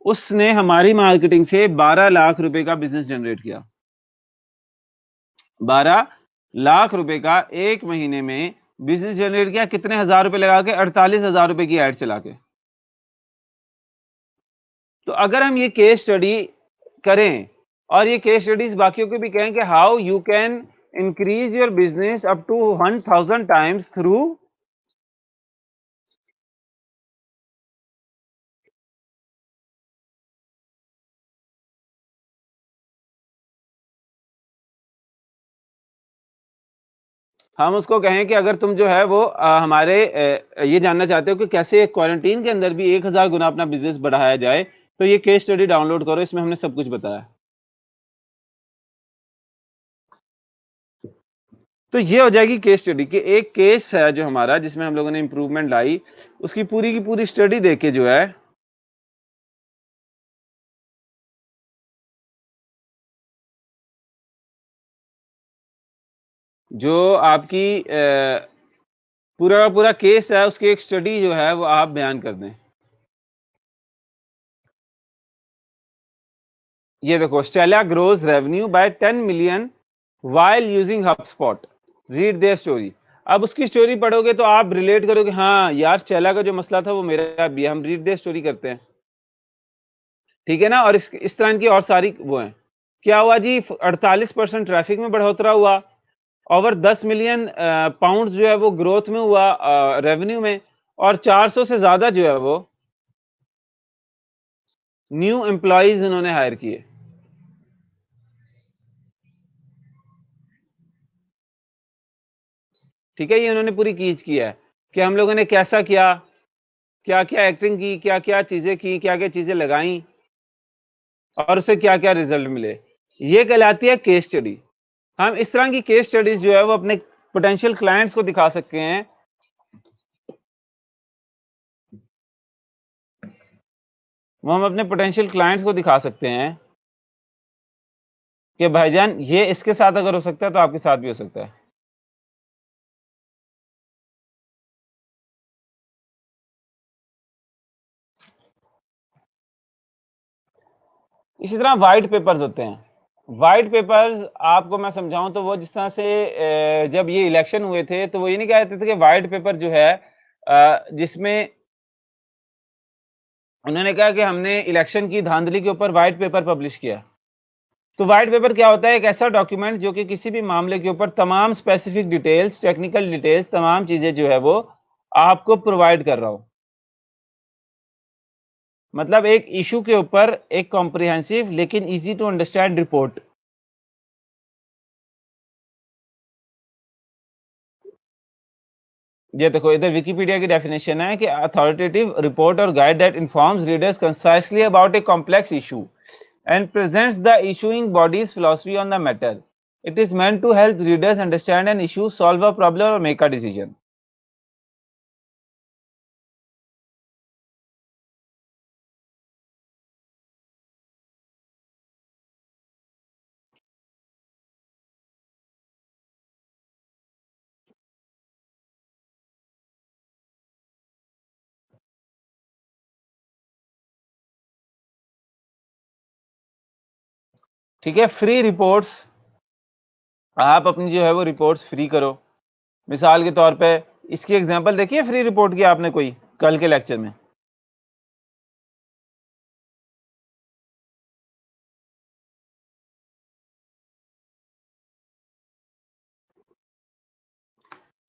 उसने हमारी मार्केटिंग से 12 लाख रुपए का बिजनेस जनरेट किया। 12 लाख रुपए का एक महीने में बिजनेस जनरेट किया। कितने हजार रुपए लगा के? 48,000 रुपए की एड चला के। तो अगर हम ये केस स्टडी करें और ये केस स्टडीज बाकियों को भी कहें कि how you can increase your business up to 1000 times through, हम उसको कहें कि अगर तुम जो है वो ये जानना चाहते हो कि कैसे क्वारंटीन के अंदर भी 1000 गुना अपना बिजनेस बढ़ाया जाए, तो ये केस स्टडी डाउनलोड करो, इसमें हमने सब कुछ बताया। तो ये हो जाएगी केस स्टडी कि एक केस है जो हमारा जिसमें हम लोगों ने इंप्रूवमेंट लाई, उसकी पूरी की पूरी स्टडी देके जो है जो आपकी पूरा का पूरा केस है उसकी एक स्टडी जो है वो आप बयान कर दें। ये देखो, Stella grows revenue by 10 million while using HubSpot, read their story. अब उसकी स्टोरी पढ़ोगे तो आप रिलेट करोगे, हाँ यार स्टेला का जो मसला था वो मेरा भी है, हम रीड देयर स्टोरी करते हैं, ठीक है ना। और इस तरह की और सारी वो है। क्या हुआ जी, 48% ट्रैफिक में बढ़ोतरा हुआ, ओवर 10 मिलियन पाउंड जो है वो ग्रोथ में हुआ रेवेन्यू में, और 400 से ज्यादा जो है वो न्यू एम्प्लॉइज उन्होंने हायर किए। ठीक है, ये उन्होंने पूरी कीज किया है कि हम लोगों ने कैसा किया, क्या क्या एक्टिंग की, क्या क्या चीजें की, क्या क्या चीजें लगाई, और उसे क्या क्या रिजल्ट मिले। ये कहलाती है केस स्टडी। हम इस तरह की केस स्टडीज जो है वो अपने पोटेंशियल क्लाइंट्स को दिखा सकते हैं। वो हम अपने पोटेंशियल क्लाइंट्स को दिखा सकते हैं कि भाईजान ये इसके साथ अगर हो सकता है तो आपके साथ भी हो सकता है। इसी तरह व्हाइट पेपर्स होते हैं। व्हाइट पेपर्स आपको मैं समझाऊं तो वो जिस तरह से जब ये इलेक्शन हुए थे तो वो ये नहीं कहते थे कि व्हाइट पेपर जो है जिसमें उन्होंने कहा कि हमने इलेक्शन की धांधली के ऊपर व्हाइट पेपर पब्लिश किया। तो व्हाइट पेपर क्या होता है, एक ऐसा डॉक्यूमेंट जो कि किसी भी मामले के ऊपर तमाम स्पेसिफिक डिटेल्स, टेक्निकल डिटेल्स, तमाम चीजें जो है वो आपको प्रोवाइड कर रहा हो। मतलब एक इशू के ऊपर एक कॉम्प्रिहेंसिव लेकिन इजी टू अंडरस्टैंड रिपोर्ट। ये देखो, इधर विकिपीडिया की डेफिनेशन है कि अथॉरिटेटिव रिपोर्ट और guide that informs readers concisely about a complex issue and presents the issuing body's philosophy on the matter. It is meant to help readers understand an issue, solve a problem, or make a decision. ठीक है, फ्री रिपोर्ट्स, आप अपनी जो है वो रिपोर्ट्स फ्री करो। मिसाल के तौर पे इसकी एग्जांपल देखिए फ्री रिपोर्ट की आपने कोई कल के लेक्चर में।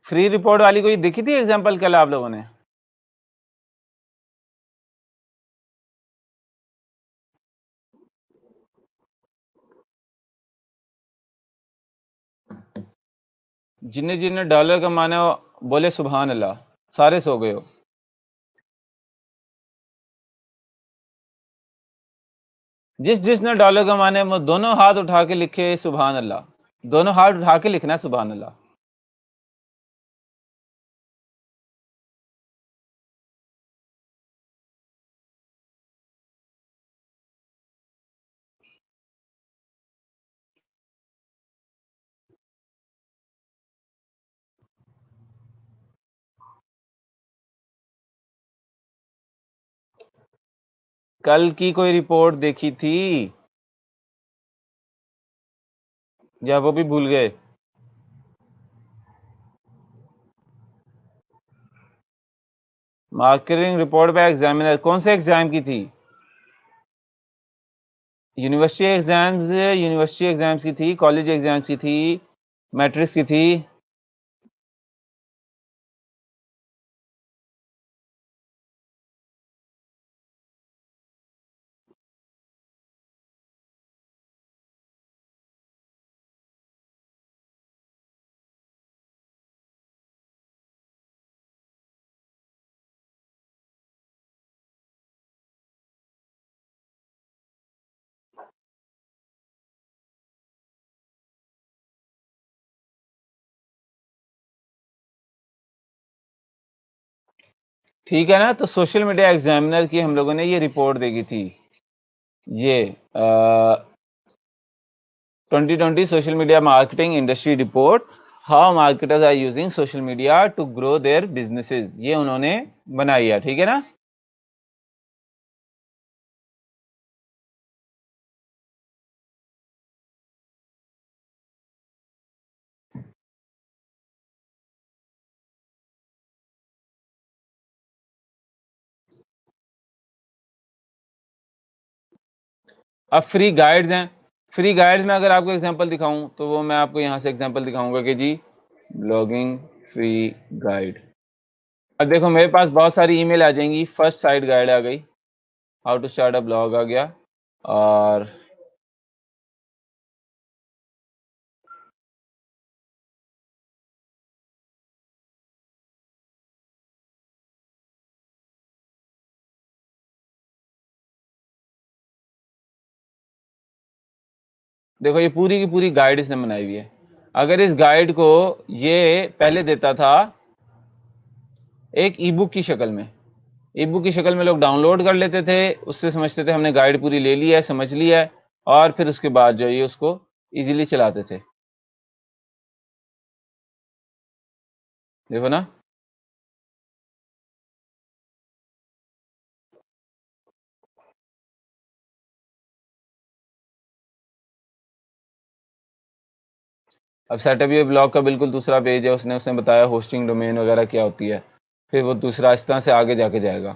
फ्री रिपोर्ट वाली कोई देखी थी एग्जांपल कल आप लोगों ने? जिन्ने जिन्ने डॉलर कमाने हो बोले सुभान अल्लाह, सारे सो गए हो। जिस जिसने डॉलर कमाने वो दोनों हाथ उठा के लिखे सुभान अल्लाह, दोनों हाथ उठा के लिखना है सुभान अल्लाह। कल की कोई रिपोर्ट देखी थी या वो भी भूल गए? मार्केटिंग रिपोर्ट पे एग्जामिनर कौन से एग्जाम की थी? यूनिवर्सिटी एग्जाम्स की थी, कॉलेज एग्जाम्स की थी, मैट्रिक्स की थी? ठीक है ना। तो सोशल मीडिया एग्जामिनर की हम लोगों ने ये रिपोर्ट देखी थी, ये 2020 social media marketing industry report, how marketers are using social media to grow their businesses, ये उन्होंने बनाई है। ठीक है ना। अब फ्री गाइड्स हैं, फ्री गाइड्स में अगर आपको एग्जांपल दिखाऊं तो वो मैं आपको यहां से एग्जांपल दिखाऊंगा कि जी ब्लॉगिंग फ्री गाइड। अब देखो मेरे पास बहुत सारी ईमेल आ जाएंगी। फर्स्ट साइड गाइड आ गई, how to start a blog आ गया, और देखो ये पूरी की पूरी गाइड इसने बनाई हुई है। अगर इस गाइड को ये पहले देता था एक ई बुक की शक्ल में, ई बुक की शक्ल में लोग डाउनलोड कर लेते थे, उससे समझते थे हमने गाइड पूरी ले ली है, समझ लिया है, और फिर उसके बाद जो ये उसको इजीली चलाते थे। देखो ना। अब सेटअप ये ब्लॉग का बिल्कुल दूसरा पेज है, उसने उसने बताया होस्टिंग डोमेन वगैरह क्या होती है, फिर वो दूसरा इस तरह से आगे जाके जाएगा।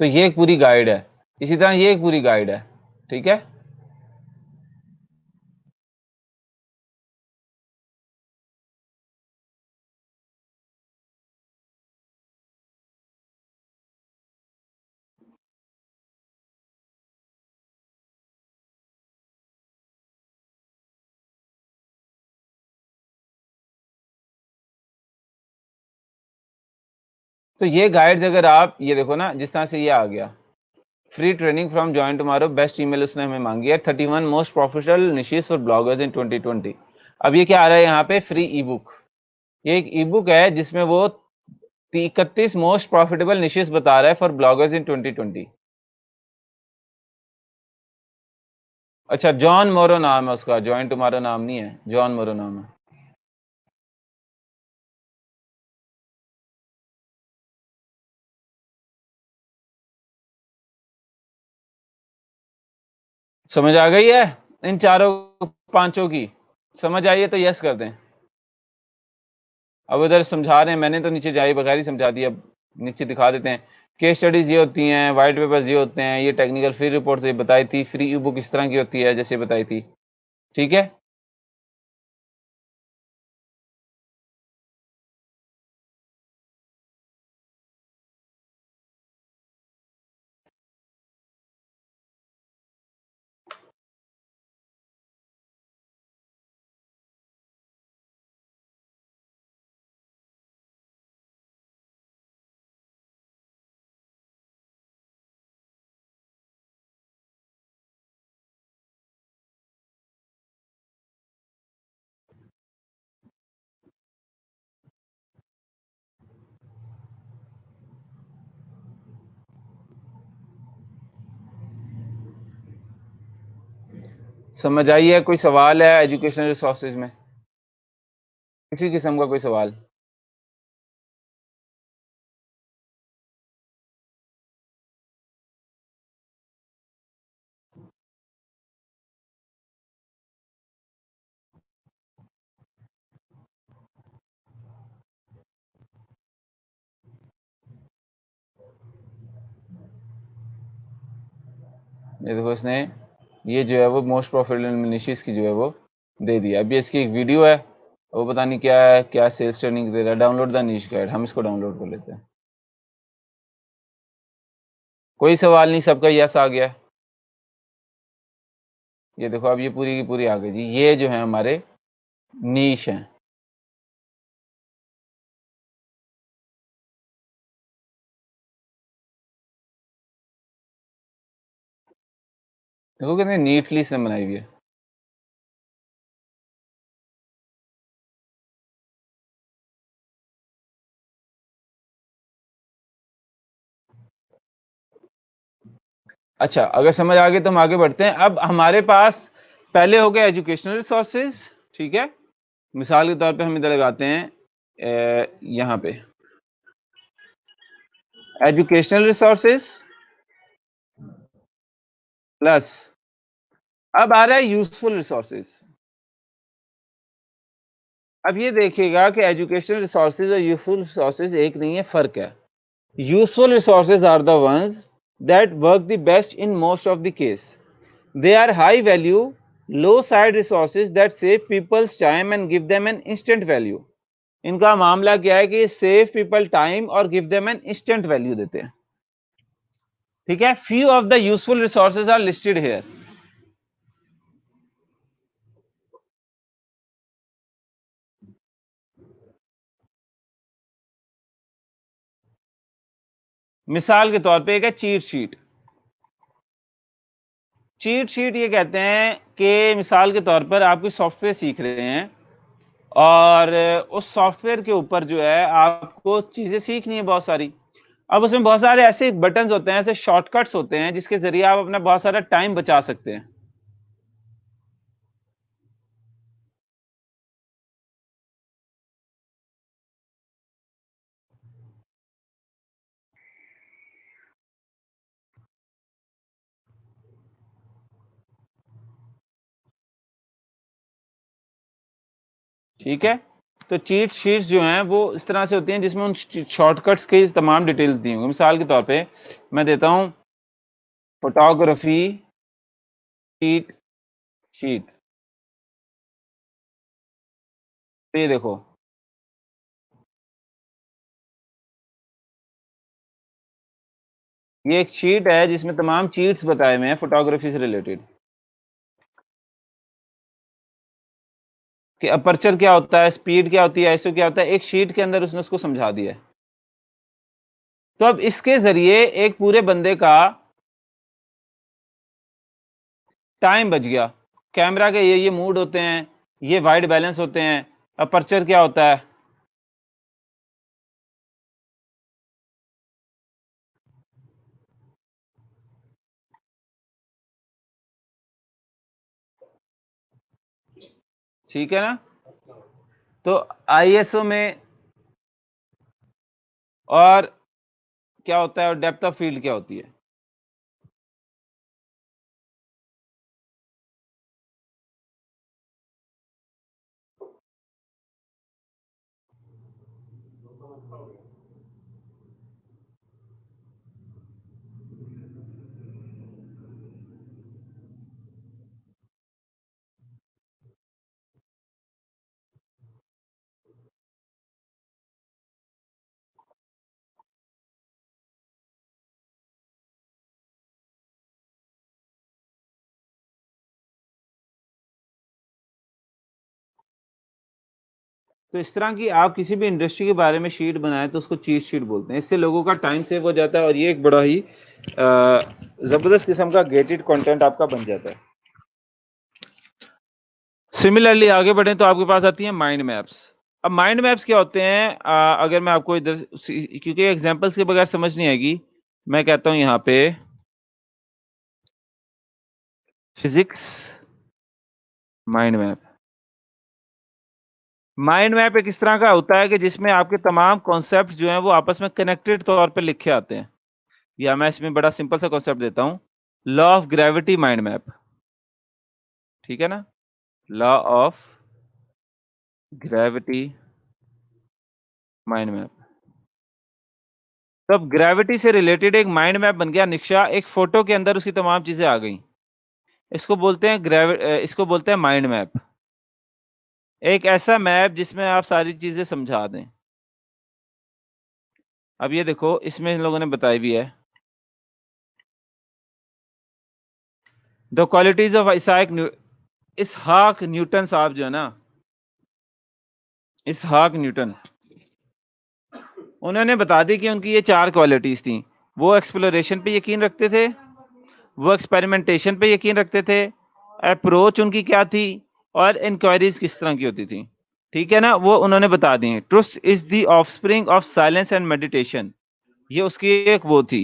तो ये एक पूरी गाइड है, इसी तरह ये एक पूरी गाइड है। ठीक है। तो ये गाइड्स अगर आप ये देखो ना, जिस तरह से ये आ गया, free training from join tomorrow, best email उसने हमें मांगी है, 31 most professional niches for bloggers in 2020। अब ये क्या आ रहा है यहाँ पे, फ्री ई बुक। ये एक ई बुक है जिसमें वो 31 मोस्ट प्रॉफिटेबल निशेस बता रहा है फॉर ब्लॉगर्स इन 2020। अच्छा, जॉन मोरो नाम है उसका, जॉइन टुमारो नाम नहीं है, जॉन मोरो नाम है। समझ आ गई है इन चारों पांचों की? समझ आई है तो यस कर दें। अब उधर समझा रहे हैं, मैंने तो नीचे जाई बगैर ही समझा दिया। अब नीचे दिखा देते हैं। केस स्टडीज ये होती हैं, वाइट पेपर्स ये होते हैं, ये टेक्निकल फ्री रिपोर्ट ये बताई थी, फ्री ई बुक इस तरह की होती है जैसे बताई थी। ठीक है। समझ आई है? कोई सवाल है एजुकेशनल रिसोर्सेज में, किसी किस्म का कोई सवाल? ये देखो इसने ये जो है वो मोस्ट प्रॉफिटेबल निशेस की जो है वो दे दिया। अभी इसकी एक वीडियो है, वो पता नहीं क्या है, क्या सेल्स ट्रेनिंग दे रहा है। डाउनलोड द नीश गाइड, हम इसको डाउनलोड कर लेते हैं। कोई सवाल नहीं, सबका यस आ गया। ये देखो अब ये पूरी की पूरी आ गई जी, ये जो है हमारे नीश हैं। देखो कितनी नीटली इसने बनाई हुई है। अच्छा, अगर समझ आ गई तो हम आगे बढ़ते हैं। अब हमारे पास पहले हो गए एजुकेशनल रिसोर्सेज, ठीक है। मिसाल के तौर पे हम इधर लगाते हैं यहां पे एजुकेशनल रिसोर्सेज प्लस, अब आ रहा है यूजफुल रिसोर्सेज। अब ये देखिएगा कि एजुकेशनल रिसोर्सेज और यूजफुल रिसोर्सेज एक नहीं है, फर्क है। Useful resources are the ones that work the best in most of the case. They are high value low side resources that save people's time and give them an instant value. इनका मामला क्या है कि सेव पीपल टाइम और give them an instant value देते हैं, ठीक है। Few of the useful resources are listed here. मिसाल के तौर पे एक है चीट शीट। चीट शीट ये कहते हैं कि मिसाल के तौर पर आप कोई सॉफ्टवेयर सीख रहे हैं और उस सॉफ्टवेयर के ऊपर जो है आपको चीजें सीखनी है बहुत सारी। अब उसमें बहुत सारे ऐसे बटन्स होते हैं, ऐसे शॉर्टकट्स होते हैं जिसके जरिए आप अपना बहुत सारा टाइम बचा सकते हैं। ठीक है, तो चीट शीट्स जो हैं वो इस तरह से होती हैं जिसमें उन शॉर्टकट्स की तमाम डिटेल्स दी होंगी। मिसाल के तौर पे मैं देता हूं फोटोग्राफी चीट शीट। तो ये देखो, ये एक शीट है जिसमें तमाम चीट्स बताए हुए हैं फोटोग्राफी से रिलेटेड, कि अपर्चर क्या होता है, स्पीड क्या होती है, आईएसओ क्या होता है। एक शीट के अंदर उसने उसको समझा दिया है। तो अब इसके जरिए एक पूरे बंदे का टाइम बच गया। कैमरा के ये मूड होते हैं, ये वाइड बैलेंस होते हैं, अपर्चर क्या होता है। ठीक है ना। तो आईएसओ में और क्या होता है और डेप्थ ऑफ फील्ड क्या होती है। तो इस तरह की आप किसी भी इंडस्ट्री के बारे में शीट बनाए तो उसको चीट शीट बोलते हैं। इससे लोगों का टाइम सेव हो जाता है और ये एक बड़ा ही जबरदस्त किस्म का गेटेड कंटेंट आपका बन जाता है। सिमिलरली आगे बढ़े तो आपके पास आती है माइंड मैप्स। अब माइंड मैप्स क्या होते हैं, अगर मैं आपको इधर, क्योंकि एग्जांपल्स के बगैर समझ नहीं आएगी, मैं कहता हूं यहां पे physics mind map. Mind map एक इस तरह का होता है कि जिसमें आपके तमाम कॉन्सेप्ट जो हैं वो आपस में कनेक्टेड तौर पे लिखे आते हैं। या मैं इसमें बड़ा सिंपल सा कॉन्सेप्ट देता हूं, law of gravity mind map. ठीक है ना, law of gravity mind map. तो अब ग्रेविटी से रिलेटेड एक माइंड मैप बन गया निक्शा, एक फोटो के अंदर उसकी तमाम चीजें आ गई। इसको बोलते हैं इसको बोलते हैं माइंड मैप। एक ऐसा मैप जिसमें आप सारी चीजें समझा दें। अब ये देखो, इसमें इन लोगों ने बताई भी है, the qualities of Isaac Newton साहब जो है ना, इसहाक न्यूटन, उन्होंने बता दी कि उनकी ये 4 क्वालिटीज थी। वो एक्सप्लोरेशन पे यकीन रखते थे, वो एक्सपेरिमेंटेशन पे यकीन रखते थे, अप्रोच उनकी क्या थी, और इंक्वायरीज किस तरह की होती थी। ठीक है ना, वो उन्होंने बता दी। Truth is the offspring of silence and meditation, ये उसकी एक वो थी।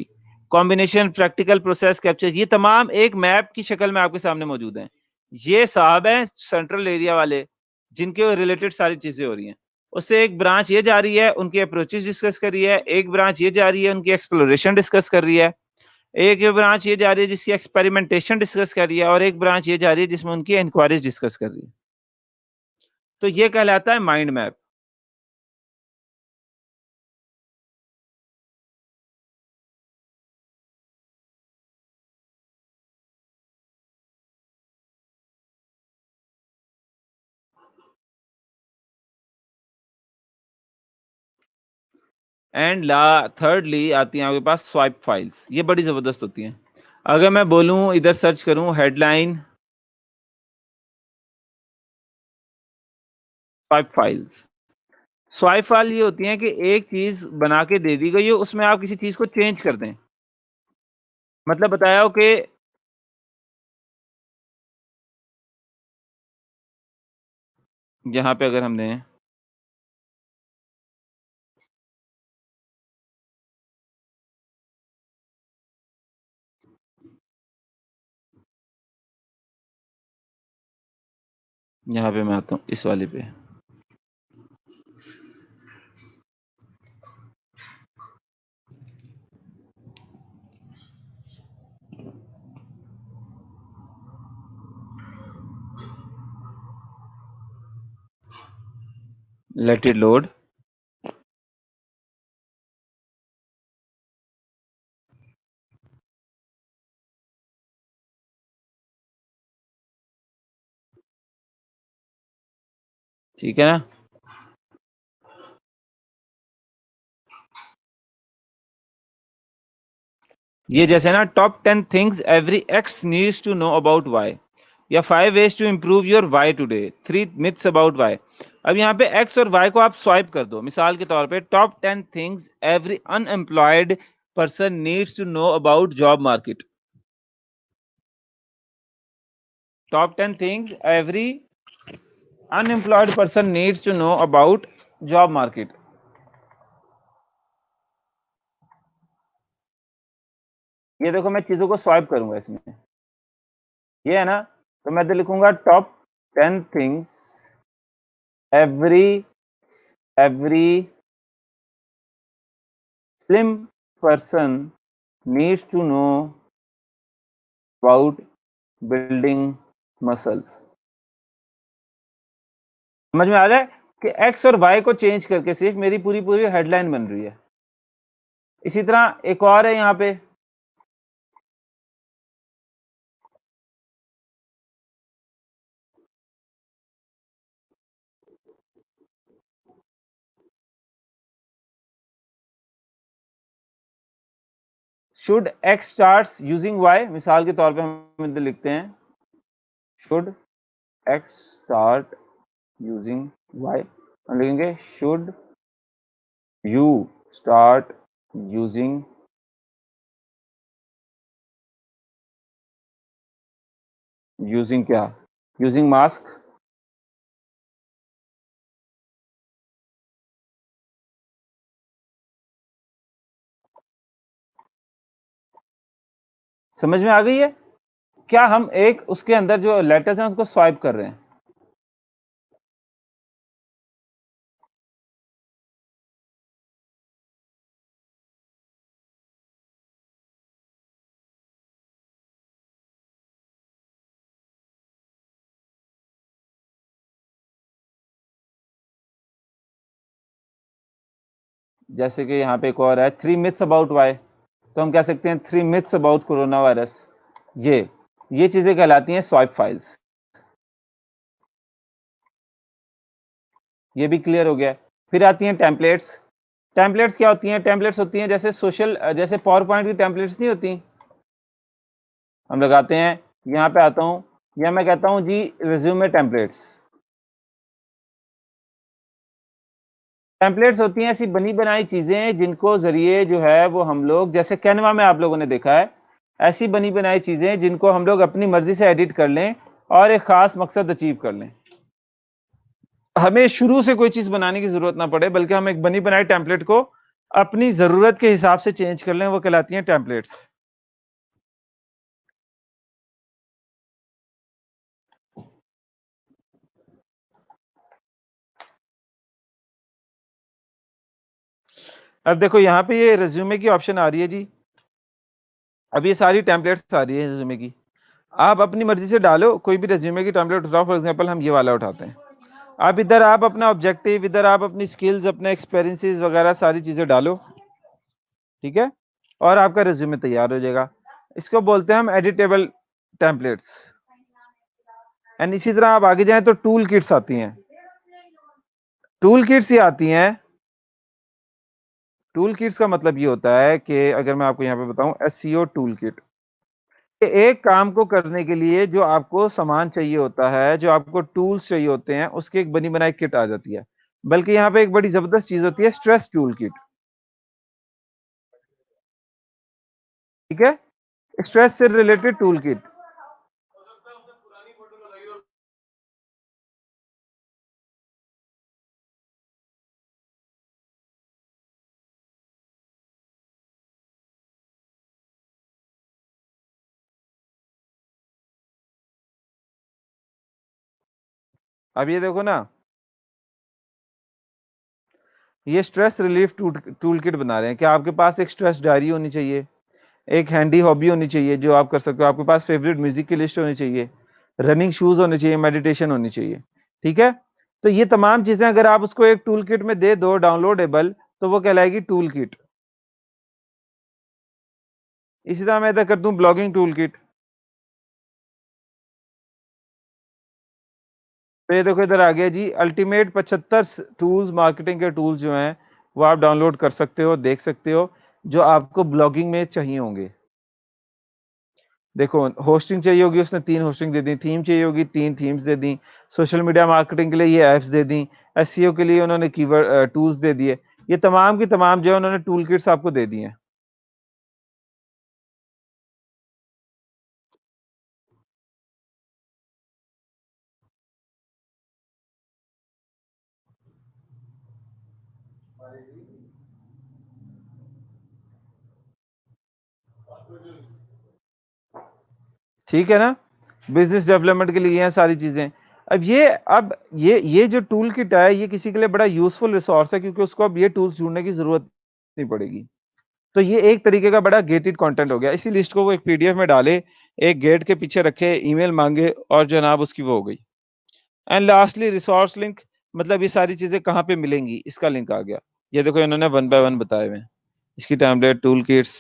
कॉम्बिनेशन, प्रैक्टिकल, प्रोसेस, कैप्चर, ये तमाम एक मैप की शक्ल में आपके सामने मौजूद हैं। ये साहब हैं सेंट्रल एरिया वाले, जिनके रिलेटेड सारी चीजें हो रही हैं। उससे एक ब्रांच ये जा रही है, उनकी अप्रोचेस डिस्कस कर रही है, एक ब्रांच ये जा रही है, उनकी एक्सप्लोरेशन डिस्कस कर रही है, एक ये ब्रांच ये जा रही है जिसकी एक्सपेरिमेंटेशन डिस्कस कर रही है, और एक ब्रांच ये जा रही है जिसमें उनकी इंक्वायरीज डिस्कस कर रही है। तो ये कहलाता है माइंड मैप। एंड ला थर्डली आती है आपके पास स्वाइप फाइल्स। ये बड़ी जबरदस्त होती हैं। अगर मैं बोलूं, इधर सर्च करूं headline swipe files, swipe file ये होती हैं कि एक चीज बना के दे दी गई हो, उसमें आप किसी चीज को चेंज कर दें। मतलब बताया हो कि यहाँ पे अगर हम दें, यहाँ पे मैं आता हूँ इस वाले पे, लेट इट लोड। ठीक है ना। ये जैसे ना top 10 things every X needs to know about Y, या 5 ways to improve your Y today, 3 myths about Y. अब यहाँ पे एक्स और वाई को आप स्वाइप कर दो। मिसाल के तौर पे top 10 things every unemployed person needs to know about job market. Top 10 things every unemployed person needs to know about job market. ये देखो, मैं चीजों को स्वाइप करूंगा इसमें, ये है ना। तो मैं तो लिखूंगा top 10 things every every slim person needs to know about building muscles। समझ में आ रहा है कि एक्स और वाई को चेंज करके सिर्फ मेरी पूरी पूरी हेडलाइन बन रही है। इसी तरह एक और है यहाँ पे, should X start using Y. मिसाल के तौर पे हम इधर लिखते हैं should X start using Y, हम लिखेंगे शुड यू स्टार्ट यूजिंग क्या, यूजिंग मास्क। समझ में आ गई है? क्या हम एक उसके अंदर जो लेटर्स हैं उसको स्वाइप कर रहे हैं। जैसे कि यहाँ पे एक और है 3 मिथ्स अबाउट वाई, तो हम कह सकते हैं 3 मिथ्स अबाउट कोरोना वायरस। ये चीजें कहलाती हैं स्वाइप फाइल्स। ये भी क्लियर हो गया। फिर आती हैं टेम्पलेट्स। टेम्पलेट्स क्या होती हैं? टेम्पलेट्स होती हैं जैसे जैसे पावर पॉइंट की टेम्पलेट्स नहीं होती, हम लगाते हैं। यहाँ पे आता हूँ, या मैं कहता हूँ जी रिज्यूमे टेम्पलेट्स। टेम्पलेट्स होती हैं ऐसी बनी बनाई चीजें जिनको जरिए जो है वो हम लोग, जैसे कैनवा में आप लोगों ने देखा है, ऐसी बनी बनाई चीजें जिनको हम लोग अपनी मर्जी से एडिट कर लें और एक खास मकसद अचीव कर लें। हमें शुरू से कोई चीज बनाने की जरूरत ना पड़े, बल्कि हम एक बनी बनाई टेम्पलेट को अपनी जरूरत के हिसाब से चेंज कर लें, वो कहलाती हैं टेम्पलेट्स। अब देखो यहाँ पे ये रिज्यूमे की ऑप्शन आ रही है जी। अब ये सारी टेम्पलेट्स आ रही है रिज्यूमे की, आप अपनी मर्जी से डालो, कोई भी रिज्यूमे की टेम्पलेट उठाओ। फॉर एग्जांपल हम ये वाला उठाते हैं। आप इधर आप अपना ऑब्जेक्टिव, इधर आप अपनी स्किल्स, अपने एक्सपीरियंसेस वगैरह सारी चीजें डालो, ठीक है, और आपका रिज्यूमे तैयार हो जाएगा। इसको बोलते हैं हम एडिटेबल टेम्पलेट्स। एंड इसी तरह आप आगे जाएं तो टूल किट्स आती हैं। टूल किट्स ये आती हैं, टूल किट्स का मतलब ये होता है कि अगर मैं आपको यहाँ पे बताऊं, एसईओ टूल किट, एक काम को करने के लिए जो आपको सामान चाहिए होता है, जो आपको टूल्स चाहिए होते हैं, उसकी एक बनी बनाई किट आ जाती है। बल्कि यहाँ पे एक बड़ी जबरदस्त चीज होती है, स्ट्रेस टूल किट, ठीक है, स्ट्रेस से रिलेटेड टूल किट। अब ये देखो ना, ये स्ट्रेस रिलीफ टूल किट बना रहे हैं कि आपके पास एक स्ट्रेस डायरी होनी चाहिए, एक हैंडी हॉबी होनी चाहिए जो आप कर सकते हो, आपके पास फेवरेट म्यूजिक की लिस्ट होनी चाहिए, रनिंग शूज होने चाहिए, मेडिटेशन होनी चाहिए, ठीक है। तो ये तमाम चीजें अगर आप उसको एक टूल किट में दे दो डाउनलोडेबल, तो वो कहलाएगी टूल किट। इसी तरह मैं इधर कर दूं ब्लॉगिंग टूल किट। तो ये देखो इधर आ गया जी, अल्टीमेट 75 टूल्स, मार्केटिंग के टूल्स जो हैं वो आप डाउनलोड कर सकते हो, देख सकते हो, जो आपको ब्लॉगिंग में चाहिए होंगे। देखो होस्टिंग चाहिए होगी, उसने 3 होस्टिंग दे दी, थीम चाहिए होगी 3 थीम्स दे दी, सोशल मीडिया मार्केटिंग के लिए ये ऐप्स दे दी, एसईओ के लिए उन्होंने कीवर्ड टूल्स दे दिए। ये तमाम की तमाम जो है उन्होंने टूल किट्स आपको दे दी हैं। ठीक है ना, बिजनेस डेवलपमेंट के लिए ये हैं सारी चीजें। अब ये जो टूल किट है, ये किसी के लिए बड़ा यूजफुल रिसोर्स है, क्योंकि उसको अब ये टूल्स ढूंढने की जरूरत नहीं पड़ेगी। तो ये एक तरीके का बड़ा गेटेड कंटेंट हो गया। इसी लिस्ट को वो एक पीडीएफ में डाले, एक गेट के पीछे रखे, ईमेल मांगे, और जनाब उसकी वो हो गई। एंड लास्टली रिसोर्स लिंक, मतलब ये सारी चीजें कहाँ पे मिलेंगी, इसका लिंक आ गया। ये देखो इन्होंने 1 बाय 1 बताए हुए हैं, इसकी टैबलेट, टूल किट्स।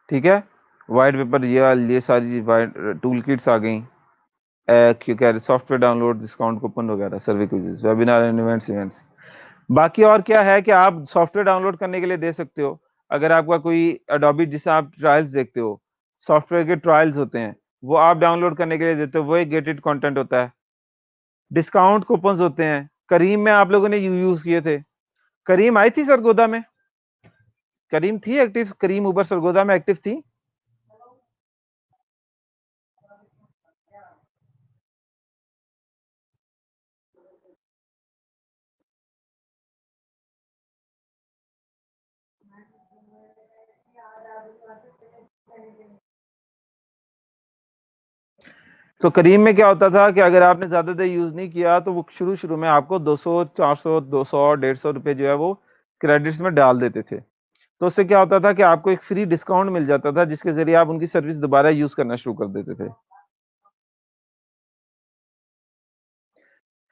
ठीक है, वाइट पेपर, ये सारी टूल किट्स आ गई। क्यों कह रहे, सॉफ्टवेयर डाउनलोड, डिस्काउंट कूपन वगैरह, सर्वे क्विज़ेस, वेबिनार एंड इवेंट्स। बाकी और क्या है कि आप सॉफ्टवेयर डाउनलोड करने के लिए दे सकते हो। अगर आपका कोई अडोबी जिसे आप ट्रायल्स देखते हो, सॉफ्टवेयर के ट्रायल्स होते हैं, वो आप डाउनलोड करने के लिए देते हो, वो एक गेटेड कंटेंट होता है। डिस्काउंट कूपन्स होते हैं, करीम में आप लोगों ने यूज किए थे। करीम आई थी सरगोदा में, करीम थी एक्टिव, करीम उबर सरगोदा में एक्टिव थी। तो करीम में क्या होता था कि अगर आपने ज्यादा देर यूज नहीं किया, तो वो शुरू शुरू में आपको 200, 400, 200, 150 रुपए जो है वो क्रेडिट्स में डाल देते थे। तो उससे क्या होता था कि आपको एक फ्री डिस्काउंट मिल जाता था, जिसके जरिए आप उनकी सर्विस दोबारा यूज करना शुरू कर देते थे।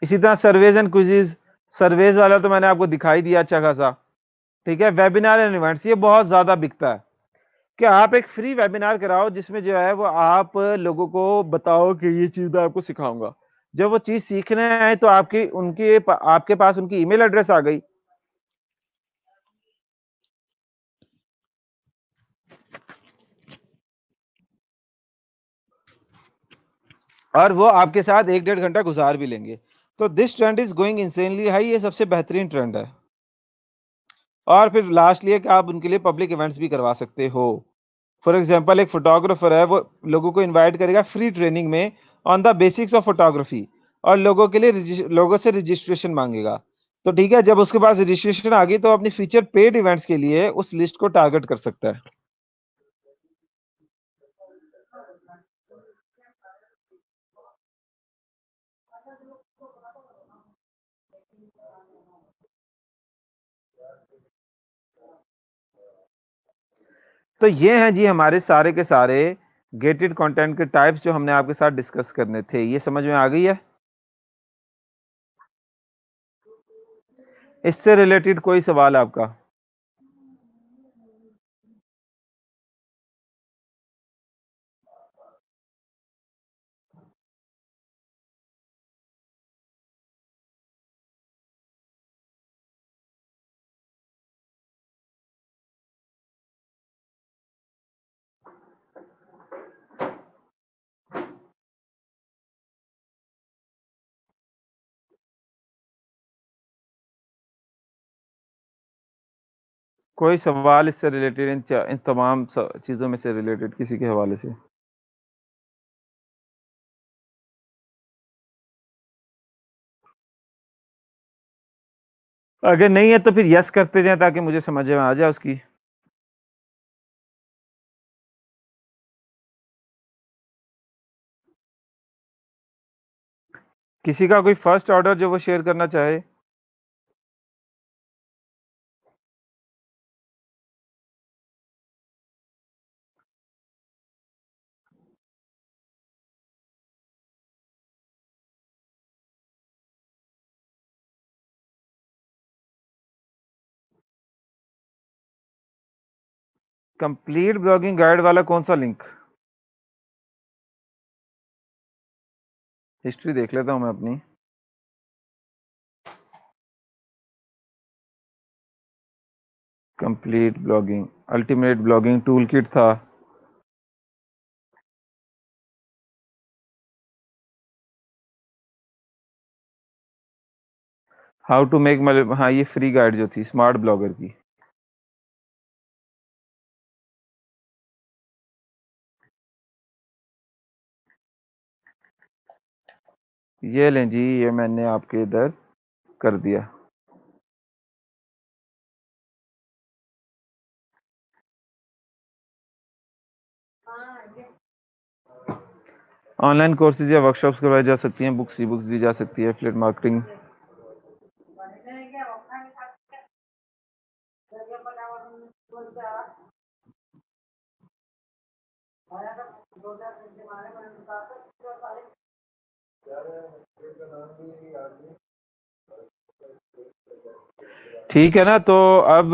इसी तरह सर्वेज एंड क्विजीज, सर्वेज वाला तो मैंने आपको दिखाई दिया अच्छा खासा। ठीक है, वेबिनार एंड इवेंट्स, ये बहुत ज्यादा बिकता है कि आप एक फ्री वेबिनार कराओ, जिसमें जो है वो आप लोगों को बताओ कि ये चीज मैं आपको सिखाऊंगा। जब वो चीज सीखने आए तो आपके पास उनकी ईमेल एड्रेस आ गई। और वो आपके साथ 1-1.5 घंटा गुजार भी लेंगे। तो this trend is going insanely high, ये सबसे बेहतरीन ट्रेंड है। और फिर लास्टली है कि आप उनके लिए पब्लिक इवेंट्स भी करवा सकते हो। फॉर एग्जांपल एक फोटोग्राफर है, वो लोगों को इनवाइट करेगा फ्री ट्रेनिंग में on the basics of photography, और लोगों के लिए लोगों से रजिस्ट्रेशन मांगेगा। तो ठीक है, जब उसके पास रजिस्ट्रेशन आ गई तो अपनी फ्यूचर पेड इवेंट्स के लिए उस लिस्ट को टारगेट कर सकता है। तो ये हैं जी हमारे सारे के सारे गेटेड कंटेंट के टाइप्स जो हमने आपके साथ डिस्कस करने थे। ये समझ में आ गई है? इससे रिलेटेड कोई सवाल आपका? कोई सवाल इससे रिलेटेड, इन तमाम चीजों में से रिलेटेड किसी के हवाले से? अगर नहीं है तो फिर यस करते जाएं ताकि मुझे समझ में आ जाए उसकी। किसी का कोई फर्स्ट ऑर्डर जो वो शेयर करना चाहे? कंप्लीट ब्लॉगिंग गाइड वाला कौन सा लिंक? हिस्ट्री देख लेता हूं मैं अपनी। Complete blogging, ultimate blogging tool kit था। हाउ टू मेक, हाँ ये फ्री गाइड जो थी स्मार्ट ब्लॉगर की। ये लें जी, ये मैंने आपके इधर कर दिया। ऑनलाइन कोर्सेज या वर्कशॉप्स करवाई जा सकती हैं, बुक्स ई बुक्स दी जा सकती है, एफिलिएट मार्केटिंग। ठीक है ना, तो अब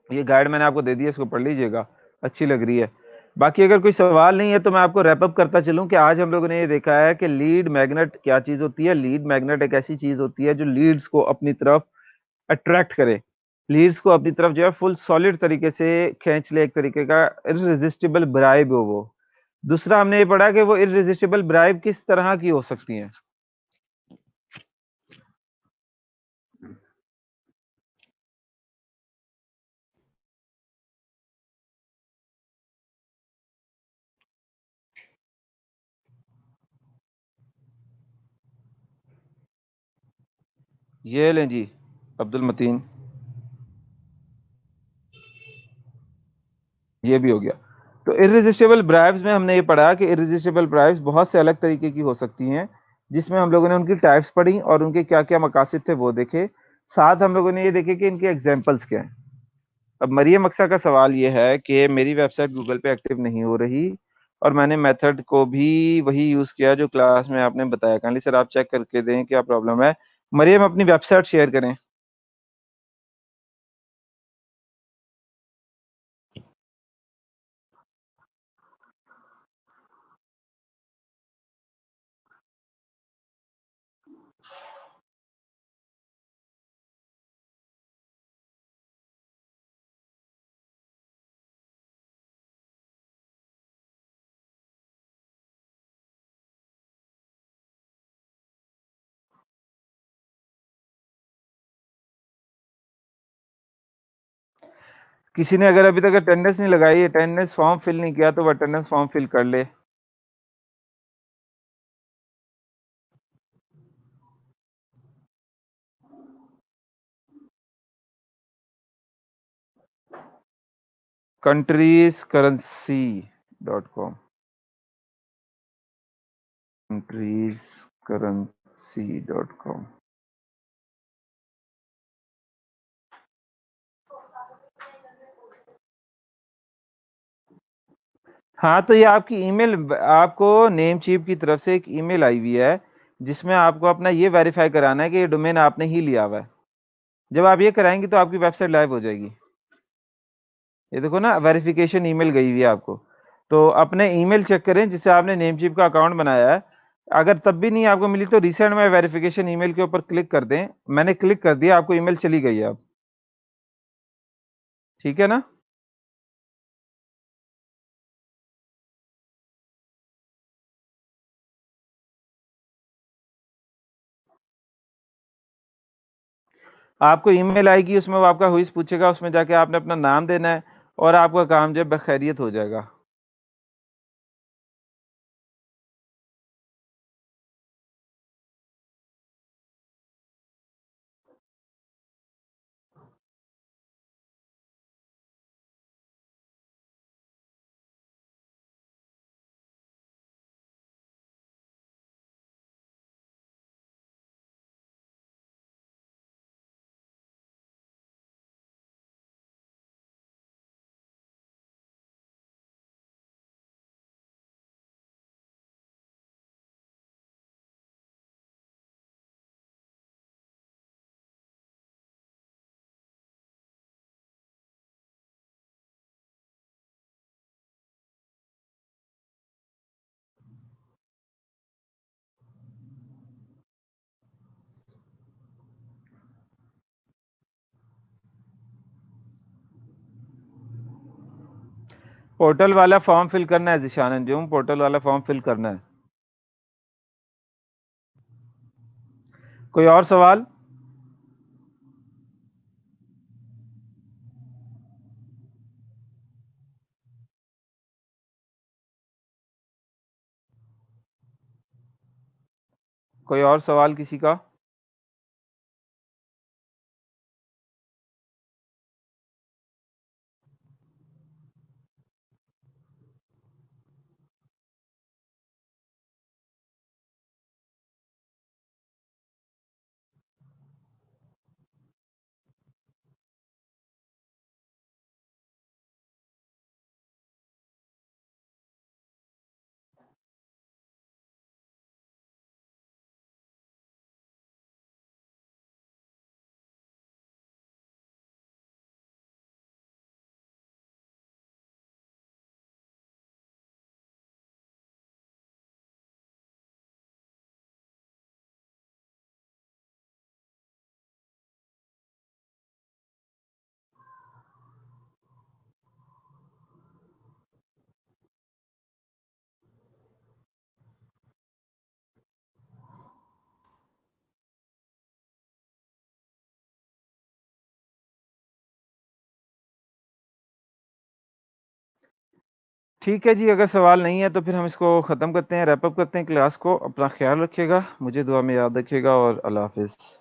ये गाइड मैंने आपको दे दी है, इसको पढ़ लीजिएगा, अच्छी लग रही है। बाकी अगर कोई सवाल नहीं है तो मैं आपको रैप अप करता चलूं कि आज हम लोगों ने ये देखा है कि लीड मैग्नेट क्या चीज होती है। लीड मैग्नेट एक ऐसी चीज होती है जो लीड्स को अपनी तरफ अट्रैक्ट करे, लीड्स को अपनी तरफ जो है फुल सॉलिड तरीके से खींच ले, एक तरीके का इररेजिस्टिबल ब्राइब हो वो। दूसरा हमने ये पढ़ा कि वो इररेजिस्टिबल ब्राइब किस तरह की हो सकती हैं। ये लें जी अब्दुल मतीन, ये भी हो गया। तो इररेजिस्टिबल ब्राइब्स में हमने ये पढ़ा कि इररेजिस्टिबल ब्राइब्स बहुत से अलग तरीके की हो सकती हैं, जिसमें हम लोगों ने उनकी टाइप्स पढ़ी और उनके क्या क्या मकासद थे वो देखे। साथ हम लोगों ने ये देखे कि इनके एग्जाम्पल्स क्या हैं। अब मरियम अक्सा का सवाल ये है कि मेरी वेबसाइट गूगल पे एक्टिव नहीं हो रही और मैंने मेथड को भी वही यूज किया जो क्लास में आपने बताया। काइंडली सर आप चेक करके दें क्या प्रॉब्लम है। मरियम अपनी वेबसाइट शेयर करें। किसी ने अगर अभी तक अटेंडेंस नहीं लगाई, अटेंडेंस फॉर्म फिल नहीं किया, तो वो अटेंडेंस फॉर्म फिल कर ले। country'scurrency.com, country'scurrency.com। हाँ, तो ये आपकी ईमेल, आपको नेम चीफ की तरफ से एक ईमेल आई हुई है, जिसमें आपको अपना ये वेरीफाई कराना है कि ये डोमेन आपने ही लिया हुआ है। जब आप ये कराएंगे तो आपकी वेबसाइट लाइव हो जाएगी। ये देखो ना, वेरिफिकेशन ईमेल गई हुई है आपको। तो अपने ईमेल चेक करें जिससे आपने नेमचीफ का अकाउंट बनाया है। अगर तब भी नहीं आपको मिली तो रिसेंड में वेरिफिकेशन ईमेल के ऊपर क्लिक कर दें। मैंने क्लिक कर दिया, आपको ईमेल चली गई है अब। ठीक है ना? आपको ईमेल आएगी, उसमें वो आपका हुईस पूछेगा, उसमें जाके आपने अपना नाम देना है और आपका काम जो है बखैरियत हो जाएगा। पोर्टल वाला फॉर्म फिल करना है जिशान अंजुम, पोर्टल वाला फॉर्म फिल करना है। कोई और सवाल? कोई और सवाल किसी का? ठीक है जी, अगर सवाल नहीं है तो फिर हम इसको ख़त्म करते हैं, रैप अप करते हैं क्लास को। अपना ख्याल रखिएगा, मुझे दुआ में याद रखिएगा और अल्लाह हाफिज़।